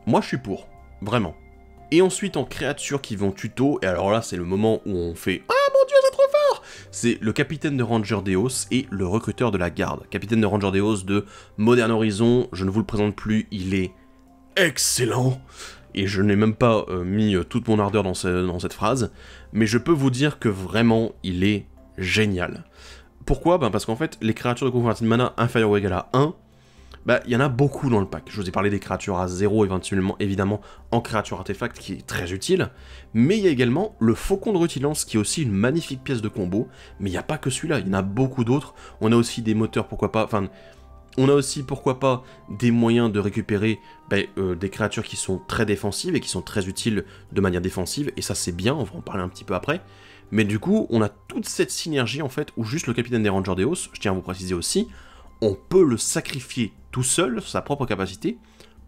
moi je suis pour, vraiment. Et ensuite en créatures qui vont tuto, et alors là c'est le moment où on fait « Ah mon dieu c'est trop fort !» C'est le capitaine de Ranger Deos et le recruteur de la garde. Capitaine de Ranger Deos de Modern Horizon, je ne vous le présente plus, il est excellent. Et je n'ai même pas mis toute mon ardeur dans cette phrase, mais je peux vous dire que vraiment, il est génial. Pourquoi? Parce qu'en fait, les créatures de convertie de mana inférieures ou égales à 1, il y en a beaucoup dans le pack. Je vous ai parlé des créatures à 0, évidemment, en créature artefact, qui est très utile, mais il y a également le Faucon de Rutilance, qui est aussi une magnifique pièce de combo, mais il n'y a pas que celui-là, il y en a beaucoup d'autres. On a aussi des moteurs, pourquoi pas, on a aussi, pourquoi pas, des moyens de récupérer des créatures qui sont très défensives et qui sont très utiles de manière défensive, et ça c'est bien, on va en parler un petit peu après. Mais du coup, on a toute cette synergie en fait, où juste le capitaine des Rangers Deos, je tiens à vous préciser aussi, on peut le sacrifier tout seul, sur sa propre capacité,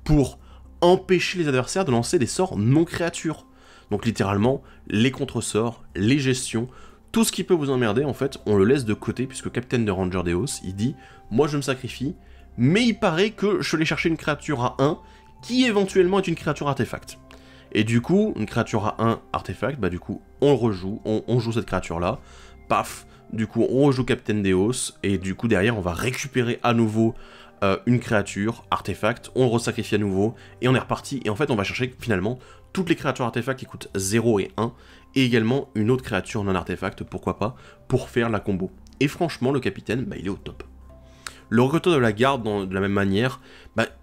pour empêcher les adversaires de lancer des sorts non créatures. Donc littéralement, les contre-sorts, les gestions, tout ce qui peut vous emmerder, en fait, on le laisse de côté, puisque Capitaine de Ranger Deos, il dit « Moi, je me sacrifie, mais il paraît que je vais chercher une créature à 1, qui éventuellement est une créature artefact. » Et du coup, une créature à 1 artefact, du coup, on le rejoue, on joue cette créature-là, paf, du coup, on rejoue Capitaine Deos, et du coup, derrière, on va récupérer à nouveau une créature artefact, on le resacrifie à nouveau, et on est reparti, et en fait, on va chercher, finalement, toutes les créatures artefacts qui coûtent 0 et 1, et également une autre créature non artefact, pourquoi pas, pour faire la combo. Et franchement, le capitaine, il est au top. Le recruteur de la garde, de la même manière,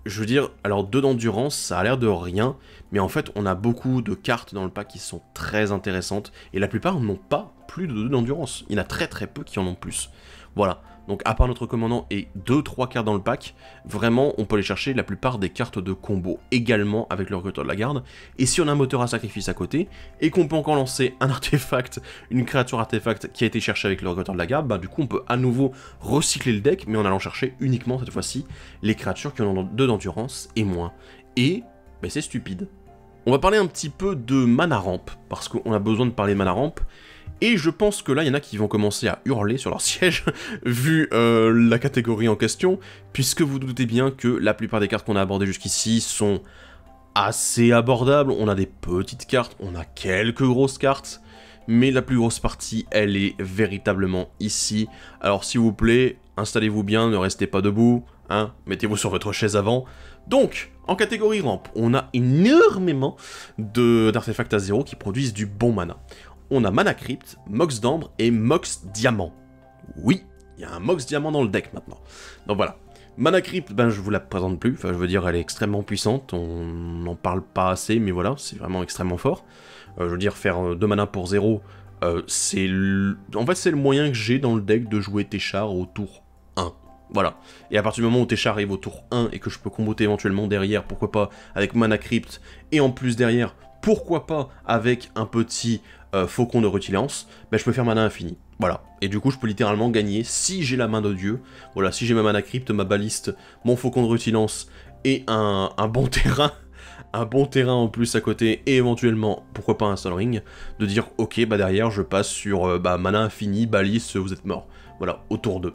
je veux dire, alors 2 d'endurance, ça a l'air de rien, mais en fait, on a beaucoup de cartes dans le pack qui sont très intéressantes, et la plupart n'ont pas plus de 2 d'endurance. Il y en a très très peu qui en ont plus. Voilà. Donc à part notre commandant et 2-3 cartes dans le pack, vraiment on peut aller chercher la plupart des cartes de combo également avec le recruteur de la garde. Et si on a un moteur à sacrifice à côté, et qu'on peut encore lancer un artefact, une créature artefact qui a été cherchée avec le recruteur de la garde, du coup on peut à nouveau recycler le deck, mais en allant chercher uniquement cette fois-ci les créatures qui ont 2 d'endurance et moins. Et c'est stupide. On va parler un petit peu de mana ramp, parce qu'on a besoin de parler de mana ramp. Et je pense que là, il y en a qui vont commencer à hurler sur leur siège, vu la catégorie en question, puisque vous doutez bien que la plupart des cartes qu'on a abordées jusqu'ici sont assez abordables. On a des petites cartes, on a quelques grosses cartes, mais la plus grosse partie, elle est véritablement ici. Alors s'il vous plaît, installez-vous bien, ne restez pas debout, hein, mettez-vous sur votre chaise avant. Donc, en catégorie ramp, on a énormément d'artefacts à 0 qui produisent du bon mana. On a Mana Crypt, Mox d'Ambre et Mox Diamant. Oui, il y a un Mox Diamant dans le deck maintenant. Donc voilà. Mana Crypt, je vous la présente plus, enfin je veux dire, elle est extrêmement puissante, on n'en parle pas assez, mais voilà, c'est vraiment extrêmement fort. Je veux dire, faire 2 mana pour 0, c'est en fait c'est le moyen que j'ai dans le deck de jouer Téchar au tour 1. Voilà. Et à partir du moment où Téchar arrive au tour 1 et que je peux comboter éventuellement derrière, pourquoi pas, avec Mana Crypt, et en plus derrière, pourquoi pas avec un petit Faucon de Rutilance, je peux faire mana infini. Voilà. Et du coup, je peux littéralement gagner si j'ai la main de Dieu. Voilà, si j'ai ma Mana Crypt, ma baliste, mon Faucon de Rutilance et un bon terrain, en plus à côté, et éventuellement, pourquoi pas un Sol Ring, de dire, ok, derrière, je passe sur mana infini, baliste, vous êtes mort. Voilà, au tour 2.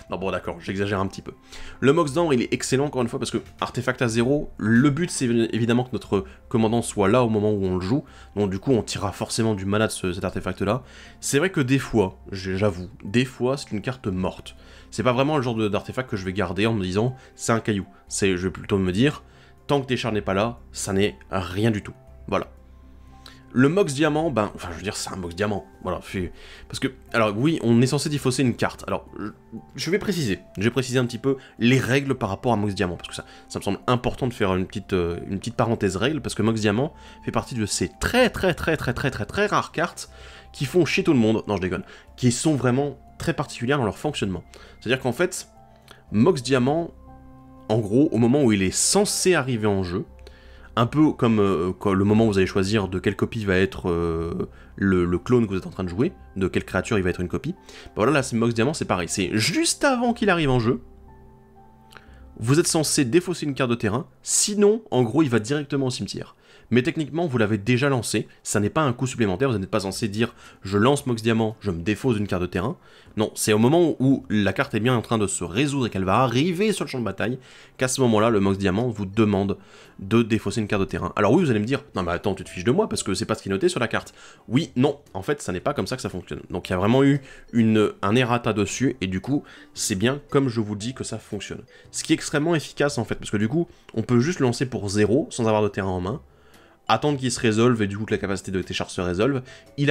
Non, bon d'accord, j'exagère un petit peu. Le Mox d'Ambre, il est excellent encore une fois, parce que artefact à 0, le but c'est évidemment que notre commandant soit là au moment où on le joue, donc du coup on tirera forcément du mana de cet artefact là. C'est vrai que des fois, j'avoue, des fois c'est une carte morte. C'est pas vraiment le genre d'artefact que je vais garder en me disant c'est un caillou. Je vais plutôt me dire, tant que Téchar n'est pas là, ça n'est rien du tout. Voilà. Le Mox Diamant, ben, enfin je veux dire c'est un Mox Diamant, voilà, parce que, alors oui, on est censé défausser une carte, alors je vais préciser un petit peu les règles par rapport à Mox Diamant, parce que ça me semble important de faire une petite parenthèse règle, parce que Mox Diamant fait partie de ces très rares cartes qui font chier tout le monde, non je déconne, qui sont vraiment très particulières dans leur fonctionnement. C'est-à-dire qu'en fait, Mox Diamant, en gros, au moment où il est censé arriver en jeu, un peu comme le moment où vous allez choisir de quelle copie va être le clone que vous êtes en train de jouer, de quelle créature il va être une copie. Bah voilà, là, c'est Mox Diamant, c'est pareil. C'est juste avant qu'il arrive en jeu, vous êtes censé défausser une carte de terrain, sinon, en gros, il va directement au cimetière. Mais techniquement, vous l'avez déjà lancé, ça n'est pas un coût supplémentaire, vous n'êtes pas censé dire « je lance Mox Diamant, je me défausse d'une carte de terrain ». Non, c'est au moment où la carte est bien en train de se résoudre et qu'elle va arriver sur le champ de bataille, qu'à ce moment-là, le Mox Diamant vous demande de défausser une carte de terrain. Alors oui, vous allez me dire « non mais attends, tu te fiches de moi parce que c'est pas ce qui est noté sur la carte ». Oui, non, en fait, ça n'est pas comme ça que ça fonctionne. Donc il y a vraiment eu un errata dessus, et du coup, c'est bien comme je vous dis que ça fonctionne. Ce qui est extrêmement efficace en fait, parce que du coup, on peut juste le lancer pour 0, sans avoir de terrain en main, attendre qu'il se résolve, et du coup que la capacité de Téchar se résolve, il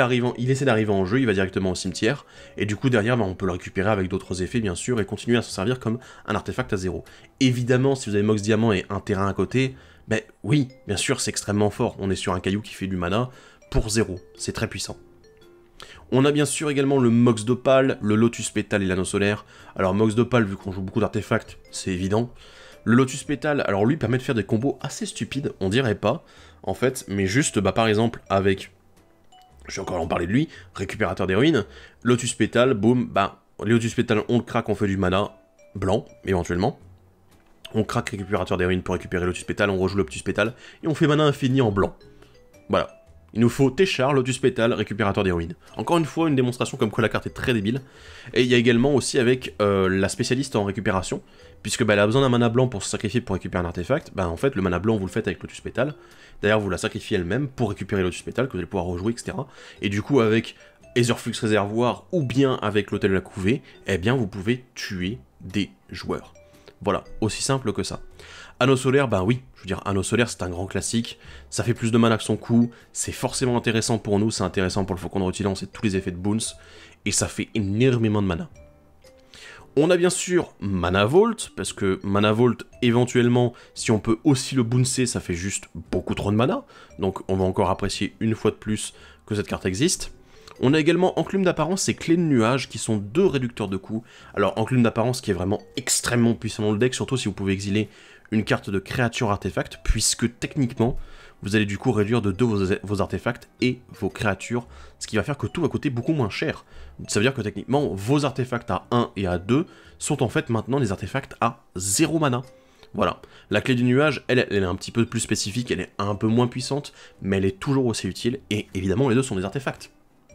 essaie d'arriver en jeu, il va directement au cimetière, et du coup derrière, on peut le récupérer avec d'autres effets bien sûr, et continuer à s'en servir comme un artefact à 0. Évidemment, si vous avez Mox Diamant et un terrain à côté, ben oui, bien sûr, c'est extrêmement fort, on est sur un caillou qui fait du mana pour 0, c'est très puissant. On a bien sûr également le Mox d'Opale, le Lotus Pétale et l'Anneau Solaire. Alors Mox d'Opale, vu qu'on joue beaucoup d'artefacts, c'est évident. Le Lotus Pétale, alors lui, permet de faire des combos assez stupides, on dirait pas, en fait, mais juste, bah par exemple, avec, je vais encore en parler de lui, récupérateur des ruines, Lotus Pétale, boum, bah, Lotus Pétale, on le craque, on fait du mana blanc, éventuellement. On craque récupérateur des ruines pour récupérer Lotus Pétale, on rejoue Lotus Pétale, et on fait mana infini en blanc. Voilà. Il nous faut Téchar, Lotus Pétale, récupérateur des ruines. Encore une fois, une démonstration comme quoi la carte est très débile. Et il y a également aussi avec la spécialiste en récupération, puisque bah, elle a besoin d'un mana blanc pour se sacrifier pour récupérer un artefact. Bah en fait, le mana blanc, vous le faites avec Lotus Pétale. D'ailleurs, vous la sacrifiez elle-même pour récupérer Lotus Pétale, que vous allez pouvoir rejouer, etc. Et du coup, avec Aetherflux Réservoir, ou bien avec l'Hôtel de la Couvée, eh bien, vous pouvez tuer des joueurs. Voilà, aussi simple que ça. Anneau Solaire, ben oui, je veux dire, Anneau Solaire c'est un grand classique, ça fait plus de mana que son coût, c'est forcément intéressant pour nous, c'est intéressant pour le Faucon de Rutilant, c'est tous les effets de boons, et ça fait énormément de mana. On a bien sûr Mana Vault, parce que Mana Vault, éventuellement, si on peut aussi le bouncer, ça fait juste beaucoup trop de mana, donc on va encore apprécier une fois de plus que cette carte existe. On a également Enclume d'Apparence et Clé de Nuage, qui sont deux réducteurs de coûts. Alors Enclume d'Apparence qui est vraiment extrêmement puissant dans le deck, surtout si vous pouvez exiler une carte de créature artefact, puisque techniquement, vous allez du coup réduire de 2 vos artefacts et vos créatures, ce qui va faire que tout va coûter beaucoup moins cher. Ça veut dire que techniquement, vos artefacts à 1 et à 2 sont en fait maintenant des artefacts à 0 mana. Voilà. La Clé du Nuage, elle est un petit peu plus spécifique, elle est un peu moins puissante, mais elle est toujours aussi utile, et évidemment les deux sont des artefacts.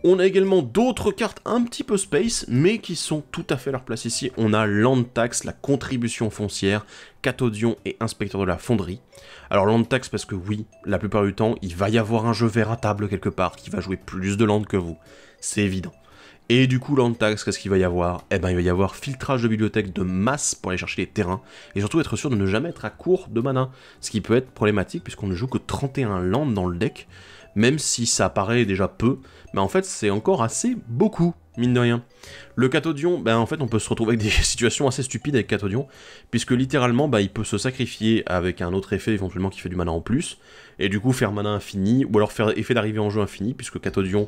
On a également d'autres cartes un petit peu space, mais qui sont tout à fait à leur place ici. On a Land Tax, la contribution foncière, Cathodion et Inspecteur de la Fonderie. Alors Land Tax parce que oui, la plupart du temps, il va y avoir un jeu vert à table quelque part qui va jouer plus de land que vous. C'est évident. Et du coup, Land Tax, qu'est-ce qu'il va y avoir? Eh ben, il va y avoir filtrage de bibliothèque de masse pour aller chercher les terrains, et surtout être sûr de ne jamais être à court de mana, ce qui peut être problématique puisqu'on ne joue que 31 landes dans le deck, même si ça paraît déjà peu, mais en fait c'est encore assez beaucoup, mine de rien. Le Cathodion, ben en fait on peut se retrouver avec des situations assez stupides avec Cathodion, puisque littéralement il peut se sacrifier avec un autre effet éventuellement qui fait du mana en plus, et du coup faire mana infini, ou alors faire effet d'arrivée en jeu infini, puisque Cathodion,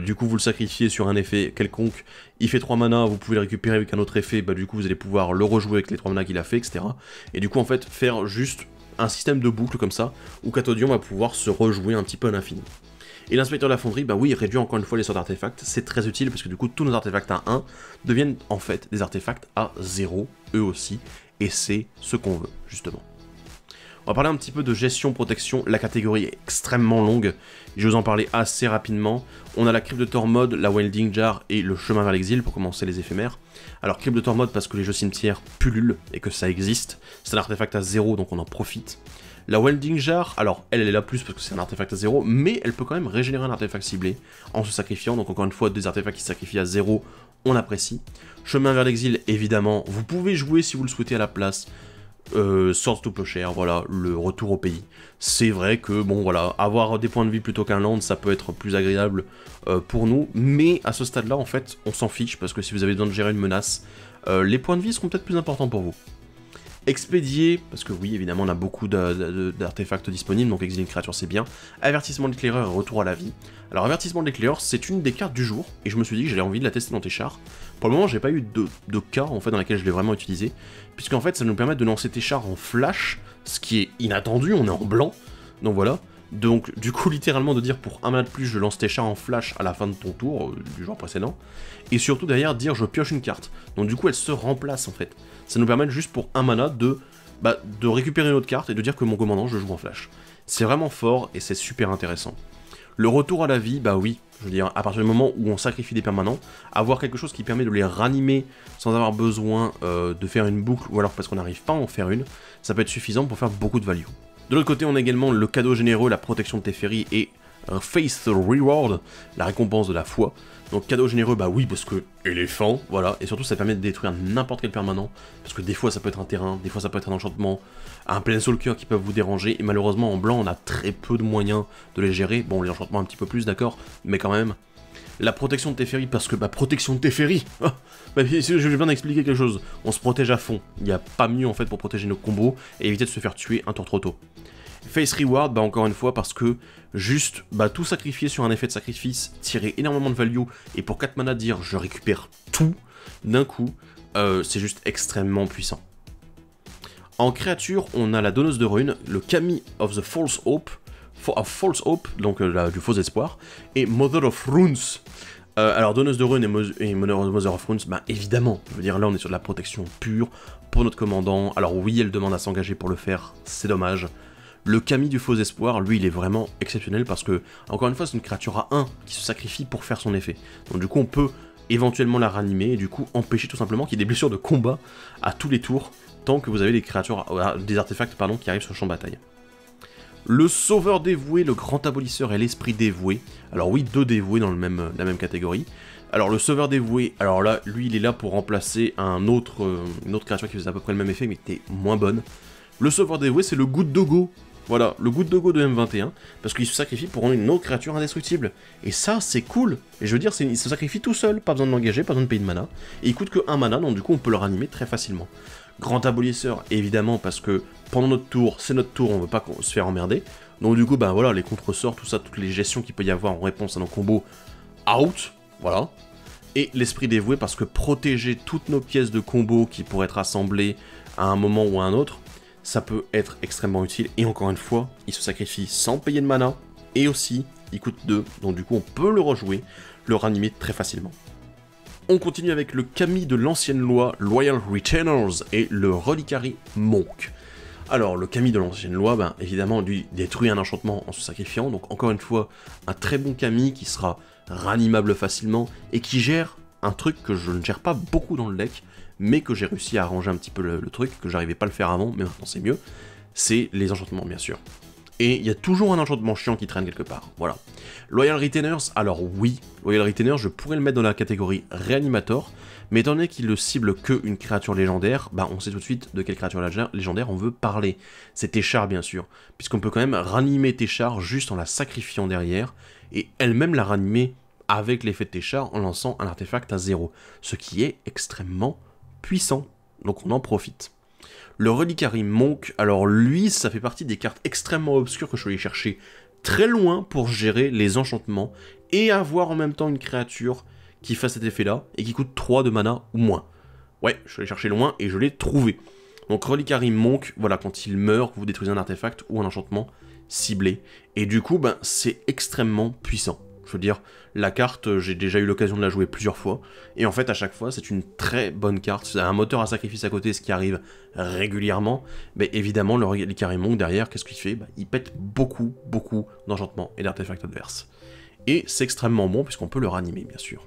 du coup vous le sacrifiez sur un effet quelconque, il fait 3 mana, vous pouvez le récupérer avec un autre effet, du coup vous allez pouvoir le rejouer avec les 3 mana qu'il a fait, etc. Et du coup en fait faire juste un système de boucle comme ça, où Cathodion va pouvoir se rejouer un petit peu à l'infini. Et l'inspecteur de la fonderie, oui, il réduit encore une fois les sorts d'artefacts, c'est très utile parce que du coup tous nos artefacts à 1 deviennent en fait des artefacts à 0, eux aussi, et c'est ce qu'on veut, justement. On va parler un petit peu de gestion protection. La catégorie est extrêmement longue. Je vais vous en parler assez rapidement. On a la crypte de Tormod, la Welding Jar et le chemin vers l'exil pour commencer les éphémères. Alors crypte de Tormod parce que les jeux cimetières pullulent et que ça existe. C'est un artefact à 0 donc on en profite. La Welding Jar, alors elle est là plus parce que c'est un artefact à 0, mais elle peut quand même régénérer un artefact ciblé en se sacrifiant. Donc encore une fois, des artefacts qui se sacrifient à 0, on apprécie. Chemin vers l'exil, évidemment, vous pouvez jouer si vous le souhaitez à la place. Swords to Plowshare, voilà, le retour au pays. C'est vrai que, bon voilà, avoir des points de vie plutôt qu'un land, ça peut être plus agréable pour nous, mais à ce stade-là, en fait, on s'en fiche, parce que si vous avez besoin de gérer une menace, les points de vie seront peut-être plus importants pour vous. Expédier, parce que oui, évidemment, on a beaucoup d'artefacts disponibles, donc exiler une créature, c'est bien. Avertissement de l'éclaireur et retour à la vie. Alors, avertissement de l'éclaireur, c'est une des cartes du jour, et je me suis dit que j'avais envie de la tester dans tes chars. Pour le moment, j'ai pas eu de cas, en fait, dans lesquels je l'ai vraiment utilisé, puisqu'en fait, ça nous permet de lancer tes chars en flash, ce qui est inattendu, on est en blanc, donc voilà. Donc, du coup, littéralement, de dire pour un mana de plus, je lance tes chars en flash à la fin de ton tour, du jour précédent, et surtout derrière, dire je pioche une carte. Donc, du coup, elle se remplace en fait. Ça nous permet juste pour un mana de récupérer une autre carte et de dire que mon commandant, je joue en flash. C'est vraiment fort et c'est super intéressant. Le retour à la vie, bah oui, je veux dire, à partir du moment où on sacrifie des permanents, avoir quelque chose qui permet de les ranimer sans avoir besoin de faire une boucle, ou alors parce qu'on n'arrive pas à en faire une, ça peut être suffisant pour faire beaucoup de value. De l'autre côté, on a également le cadeau généreux, la protection de Teferi et Faith Reward, la récompense de la foi. Donc cadeau généreux, bah oui, parce que éléphant, voilà, et surtout ça permet de détruire n'importe quel permanent, parce que des fois ça peut être un terrain, des fois ça peut être un enchantement, un planeswalker qui peuvent vous déranger, et malheureusement en blanc on a très peu de moyens de les gérer, bon les enchantements un petit peu plus, d'accord, mais quand même. La protection de Teferi, parce que, protection de Teferi je viens d'expliquer quelque chose, on se protège à fond, il n'y a pas mieux en fait pour protéger nos combos, et éviter de se faire tuer un tour trop tôt. Face Reward, encore une fois, parce que juste tout sacrifier sur un effet de sacrifice, tirer énormément de value, et pour 4 mana dire je récupère tout d'un coup, c'est juste extrêmement puissant. En créature, on a la donneuse de runes, le Kami of the False Hope, donc du faux espoir, et Mother of Runes. Alors donneuse de runes et Mother of Runes, évidemment, je veux dire là on est sur de la protection pure pour notre commandant. Alors oui, elle demande à s'engager pour le faire, c'est dommage. Le Kami du faux espoir, lui, il est vraiment exceptionnel parce que, encore une fois, c'est une créature à 1 qui se sacrifie pour faire son effet. Donc du coup, on peut éventuellement la ranimer et du coup empêcher tout simplement qu'il y ait des blessures de combat à tous les tours tant que vous avez des artefacts qui arrivent sur le champ de bataille. Le sauveur dévoué, le grand abolisseur et l'esprit dévoué. Alors oui, 2 dévoués dans la même catégorie. Alors le sauveur dévoué, alors là, lui, il est là pour remplacer une autre créature qui faisait à peu près le même effet mais qui était moins bonne. Le sauveur dévoué, c'est le Good Dogo. Voilà, le Good Dogo de M21, parce qu'il se sacrifie pour rendre une autre créature indestructible. Et ça, c'est cool. Et je veux dire, il se sacrifie tout seul, pas besoin de l'engager, pas besoin de payer de mana. Et il coûte que 1 mana, donc du coup, on peut le ranimer très facilement. Grand abolisseur, évidemment, parce que pendant notre tour, c'est notre tour, on veut pas se faire emmerder. Donc du coup, voilà, les contre-sorts, tout ça, toutes les gestions qu'il peut y avoir en réponse à nos combos, out, voilà. Et l'esprit dévoué, parce que protéger toutes nos pièces de combo qui pourraient être assemblées à un moment ou à un autre, ça peut être extrêmement utile, et encore une fois, il se sacrifie sans payer de mana, et aussi, il coûte 2, donc du coup on peut le rejouer, le ranimer très facilement. On continue avec le Kami de l'ancienne loi, Loyal Retainers, et le Reliquary Monk. Alors, le Kami de l'ancienne loi, évidemment, lui, détruit un enchantement en se sacrifiant, donc encore une fois, un très bon Kami qui sera ranimable facilement, et qui gère un truc que je ne gère pas beaucoup dans le deck, mais que j'ai réussi à arranger un petit peu le truc, que j'arrivais pas à le faire avant, mais maintenant c'est mieux, c'est les enchantements bien sûr. Et il y a toujours un enchantement chiant qui traîne quelque part, voilà. Loyal Retainers, alors oui, Loyal Retainers, je pourrais le mettre dans la catégorie Réanimator, mais étant donné qu'il ne cible qu'une créature légendaire, on sait tout de suite de quelle créature légendaire on veut parler. C'est Téchar bien sûr, puisqu'on peut quand même ranimer Téchar juste en la sacrifiant derrière, et elle-même la ranimer avec l'effet de Téchar en lançant un artefact à 0, ce qui est extrêmement puissant, donc on en profite. Le Reliquary Monk, alors lui, ça fait partie des cartes extrêmement obscures que je suis allé chercher très loin pour gérer les enchantements et avoir en même temps une créature qui fasse cet effet-là et qui coûte 3 de mana ou moins. Ouais, je suis allé chercher loin et je l'ai trouvé. Donc Reliquary Monk, voilà, quand il meurt, vous détruisez un artefact ou un enchantement ciblé, et du coup, c'est extrêmement puissant. Je veux dire, la carte, j'ai déjà eu l'occasion de la jouer plusieurs fois, et en fait, à chaque fois, c'est une très bonne carte. C'est un moteur à sacrifice à côté, ce qui arrive régulièrement, mais évidemment, le Hikari Monk derrière, qu'est-ce qu'il fait? Il pète beaucoup d'enchantements et d'artefacts adverses. Et c'est extrêmement bon, puisqu'on peut le ranimer, bien sûr.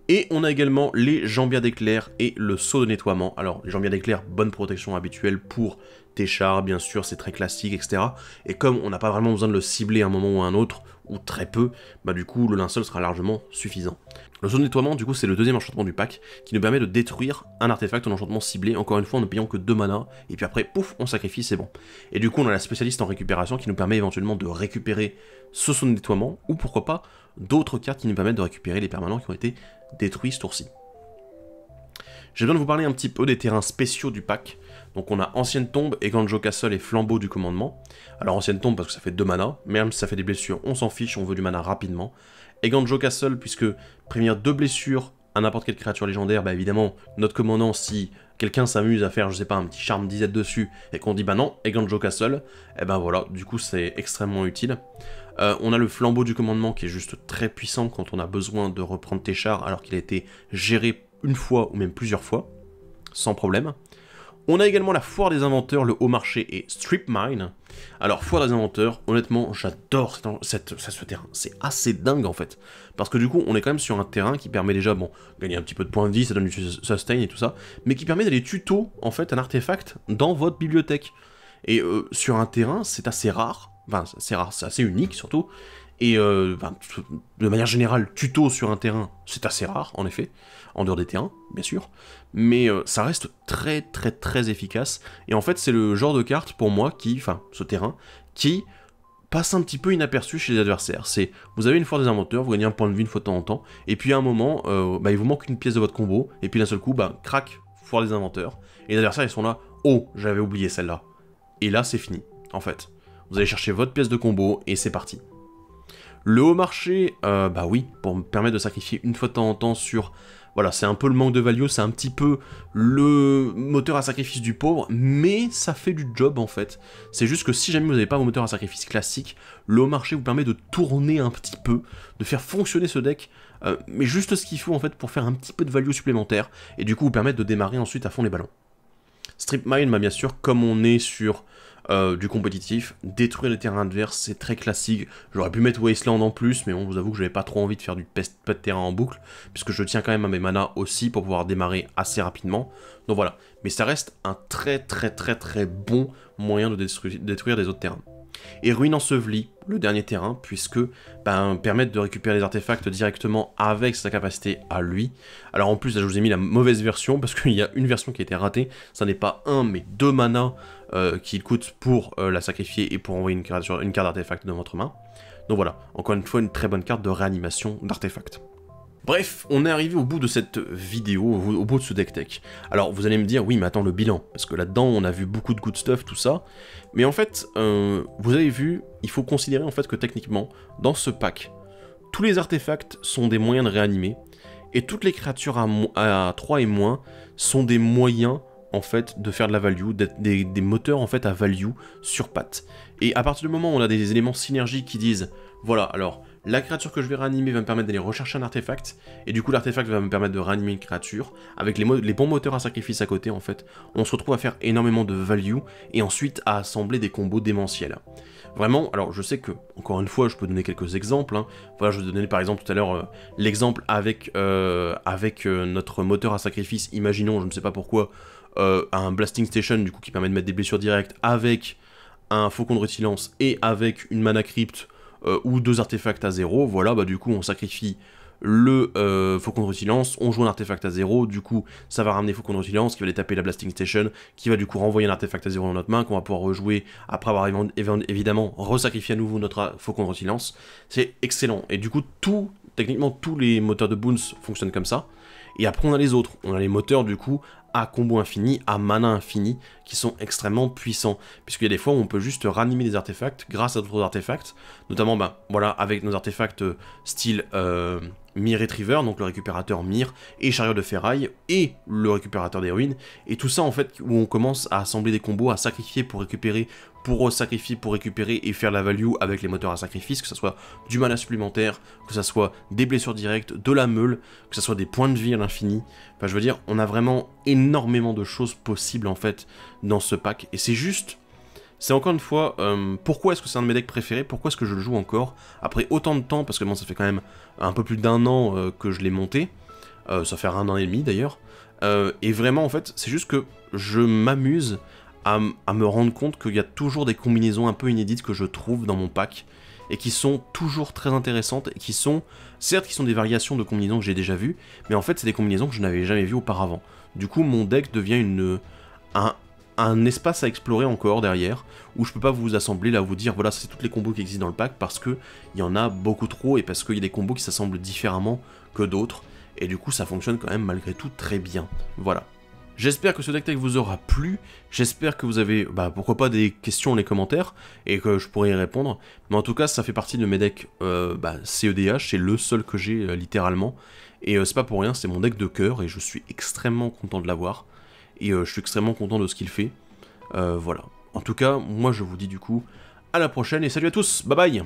Et on a également les jambières d'éclair et le saut de nettoiement. Alors, les jambières d'éclair, bonne protection habituelle pour tes chars, bien sûr, c'est très classique, etc. Et comme on n'a pas vraiment besoin de le cibler à un moment ou à un autre, ou très peu, bah du coup, le linceul sera largement suffisant. Le saut de nettoiement, du coup, c'est le deuxième enchantement du pack, qui nous permet de détruire un artefact en enchantement ciblé, encore une fois, en ne payant que 2 mana, et puis après, pouf, on sacrifie, c'est bon. Et du coup, on a la spécialiste en récupération qui nous permet éventuellement de récupérer ce saut de nettoiement, ou pourquoi pas, d'autres cartes qui nous permettent de récupérer les permanents qui ont été détruits ce tour-ci. J'ai besoin de vous parler un petit peu des terrains spéciaux du pack. Donc on a Ancienne Tombe, Eiganjo Castle et Flambeau du commandement. Alors Ancienne Tombe parce que ça fait 2 mana, même si ça fait des blessures, on s'en fiche, on veut du mana rapidement. Eiganjo Castle puisque prévenir 2 blessures à n'importe quelle créature légendaire, bah évidemment, notre commandant, si quelqu'un s'amuse à faire, je sais pas, un petit charme disette dessus, et qu'on dit bah non, Eiganjo Castle, et ben voilà, du coup c'est extrêmement utile. On a le Flambeau du commandement qui est juste très puissant quand on a besoin de reprendre tes chars alors qu'il a été géré une fois ou même plusieurs fois, sans problème. On a également la Foire des Inventeurs, le Haut Marché et Strip Mine. Alors, Foire des Inventeurs, honnêtement, j'adore ce terrain. C'est assez dingue, en fait. Parce que du coup, on est quand même sur un terrain qui permet déjà, bon, gagner un petit peu de points de vie, ça donne du sustain et tout ça, mais qui permet d'aller tuto, en fait, un artefact dans votre bibliothèque. Et sur un terrain, c'est assez rare. Enfin, c'est rare, c'est assez unique, surtout. Et de manière générale, tuto sur un terrain, c'est assez rare, en effet, en dehors des terrains, bien sûr, mais ça reste très efficace, et en fait, c'est le genre de carte, pour moi, ce terrain, qui passe un petit peu inaperçu chez les adversaires. C'est, vous avez une Foire des Inventeurs, vous gagnez un point de vie une fois de temps en temps, et puis à un moment, il vous manque une pièce de votre combo, et puis d'un seul coup, crac, Foire des Inventeurs, et les adversaires, ils sont là, oh, j'avais oublié celle-là. Et là, c'est fini, en fait. Vous allez chercher votre pièce de combo, et c'est parti. Le Haut Marché, oui, pour me permettre de sacrifier une fois de temps en temps sur... Voilà, c'est un peu le manque de value, c'est un petit peu le moteur à sacrifice du pauvre, mais ça fait du job en fait. C'est juste que si jamais vous n'avez pas vos moteurs à sacrifice classiques, le Haut Marché vous permet de tourner un petit peu, de faire fonctionner ce deck, mais juste ce qu'il faut en fait pour faire un petit peu de value supplémentaire, et du coup vous permettre de démarrer ensuite à fond les ballons. Strip Mine, bien sûr, comme on est sur... du compétitif, détruire les terrains adverses, c'est très classique. J'aurais pu mettre Wasteland en plus, mais bon, je vous avoue que j'avais pas trop envie de faire du pet de terrain en boucle, puisque je tiens quand même à mes manas aussi pour pouvoir démarrer assez rapidement. Donc voilà, mais ça reste un très bon moyen de détruire des autres terrains. Et Ruine Ensevelie, le dernier terrain, puisque permettre de récupérer les artefacts directement avec sa capacité à lui. Alors en plus, là je vous ai mis la mauvaise version, parce qu'il y a une version qui a été ratée, ça n'est pas 1 mais 2 mana qu'il coûte pour la sacrifier et pour envoyer une carte d'artefact dans votre main. Donc voilà, encore une fois, une très bonne carte de réanimation d'artefacts. Bref, on est arrivé au bout de cette vidéo, au bout de ce deck tech. Alors vous allez me dire, oui mais attends le bilan, parce que là-dedans on a vu beaucoup de good stuff, tout ça, mais en fait, vous avez vu, il faut considérer en fait que techniquement, dans ce pack, tous les artefacts sont des moyens de réanimer, et toutes les créatures à 3 et moins sont des moyens en fait de faire de la value, des moteurs en fait à value sur pattes. Et à partir du moment où on a des éléments synergiques qui disent, voilà, alors... La créature que je vais réanimer va me permettre d'aller rechercher un artefact, et du coup l'artefact va me permettre de réanimer une créature, avec les bons moteurs à sacrifice à côté en fait, on se retrouve à faire énormément de value, et ensuite à assembler des combos démentiels. Vraiment, alors je sais que, encore une fois, je peux donner quelques exemples, hein. Voilà, je vous donnais par exemple tout à l'heure l'exemple avec notre moteur à sacrifice, imaginons, je ne sais pas pourquoi, un Blasting Station du coup qui permet de mettre des blessures directes, avec un Faucon de Rutilance, et avec une Mana Crypt, ou 2 artefacts à 0, voilà, du coup on sacrifie le Faucon de Rutilance, on joue un artefact à 0, du coup ça va ramener Faucon de Rutilance qui va aller taper la Blasting Station, qui va du coup renvoyer un artefact à 0 dans notre main, qu'on va pouvoir rejouer après avoir évidemment resacrifié à nouveau notre Faucon de Rutilance. C'est excellent, et du coup techniquement tous les moteurs de Boons fonctionnent comme ça, et après on a les autres, on a les moteurs du coup à combo infini, à mana infini, qui sont extrêmement puissants, puisqu'il y a des fois où on peut juste ranimer des artefacts grâce à d'autres artefacts, notamment voilà, avec nos artefacts style Mir Retriever, donc le récupérateur Mir, et Chariot de Ferraille, et le récupérateur d'héroïne, et tout ça en fait où on commence à assembler des combos, à sacrifier pour récupérer, pour sacrifier pour récupérer et faire la value avec les moteurs à sacrifice, que ce soit du mana supplémentaire, que ce soit des blessures directes, de la meule, que ce soit des points de vie à l'infini. Enfin je veux dire, on a vraiment énormément de choses possibles en fait dans ce pack, et c'est juste... C'est encore une fois, pourquoi est-ce que c'est un de mes decks préférés, pourquoi est-ce que je le joue encore, après autant de temps, parce que bon, ça fait quand même un peu plus d'1 an que je l'ai monté, ça fait 1 an et demi d'ailleurs, et vraiment en fait, c'est juste que je m'amuse à me rendre compte qu'il y a toujours des combinaisons un peu inédites que je trouve dans mon pack, et qui sont toujours très intéressantes, et qui sont, certes qui sont des variations de combinaisons que j'ai déjà vues, mais en fait c'est des combinaisons que je n'avais jamais vues auparavant. Du coup mon deck devient un espace à explorer encore derrière, où je peux pas vous assembler là, vous dire voilà c'est toutes les combos qui existent dans le pack, parce que il y en a beaucoup trop, et parce qu'il y a des combos qui s'assemblent différemment que d'autres, et du coup ça fonctionne quand même malgré tout très bien, voilà. J'espère que ce deck tech vous aura plu, j'espère que vous avez, pourquoi pas des questions dans les commentaires, et que je pourrai y répondre, mais en tout cas ça fait partie de mes decks CEDH, c'est le seul que j'ai littéralement, et c'est pas pour rien, c'est mon deck de cœur, et je suis extrêmement content de l'avoir, et je suis extrêmement content de ce qu'il fait, voilà. En tout cas, moi je vous dis du coup, à la prochaine, et salut à tous, bye bye.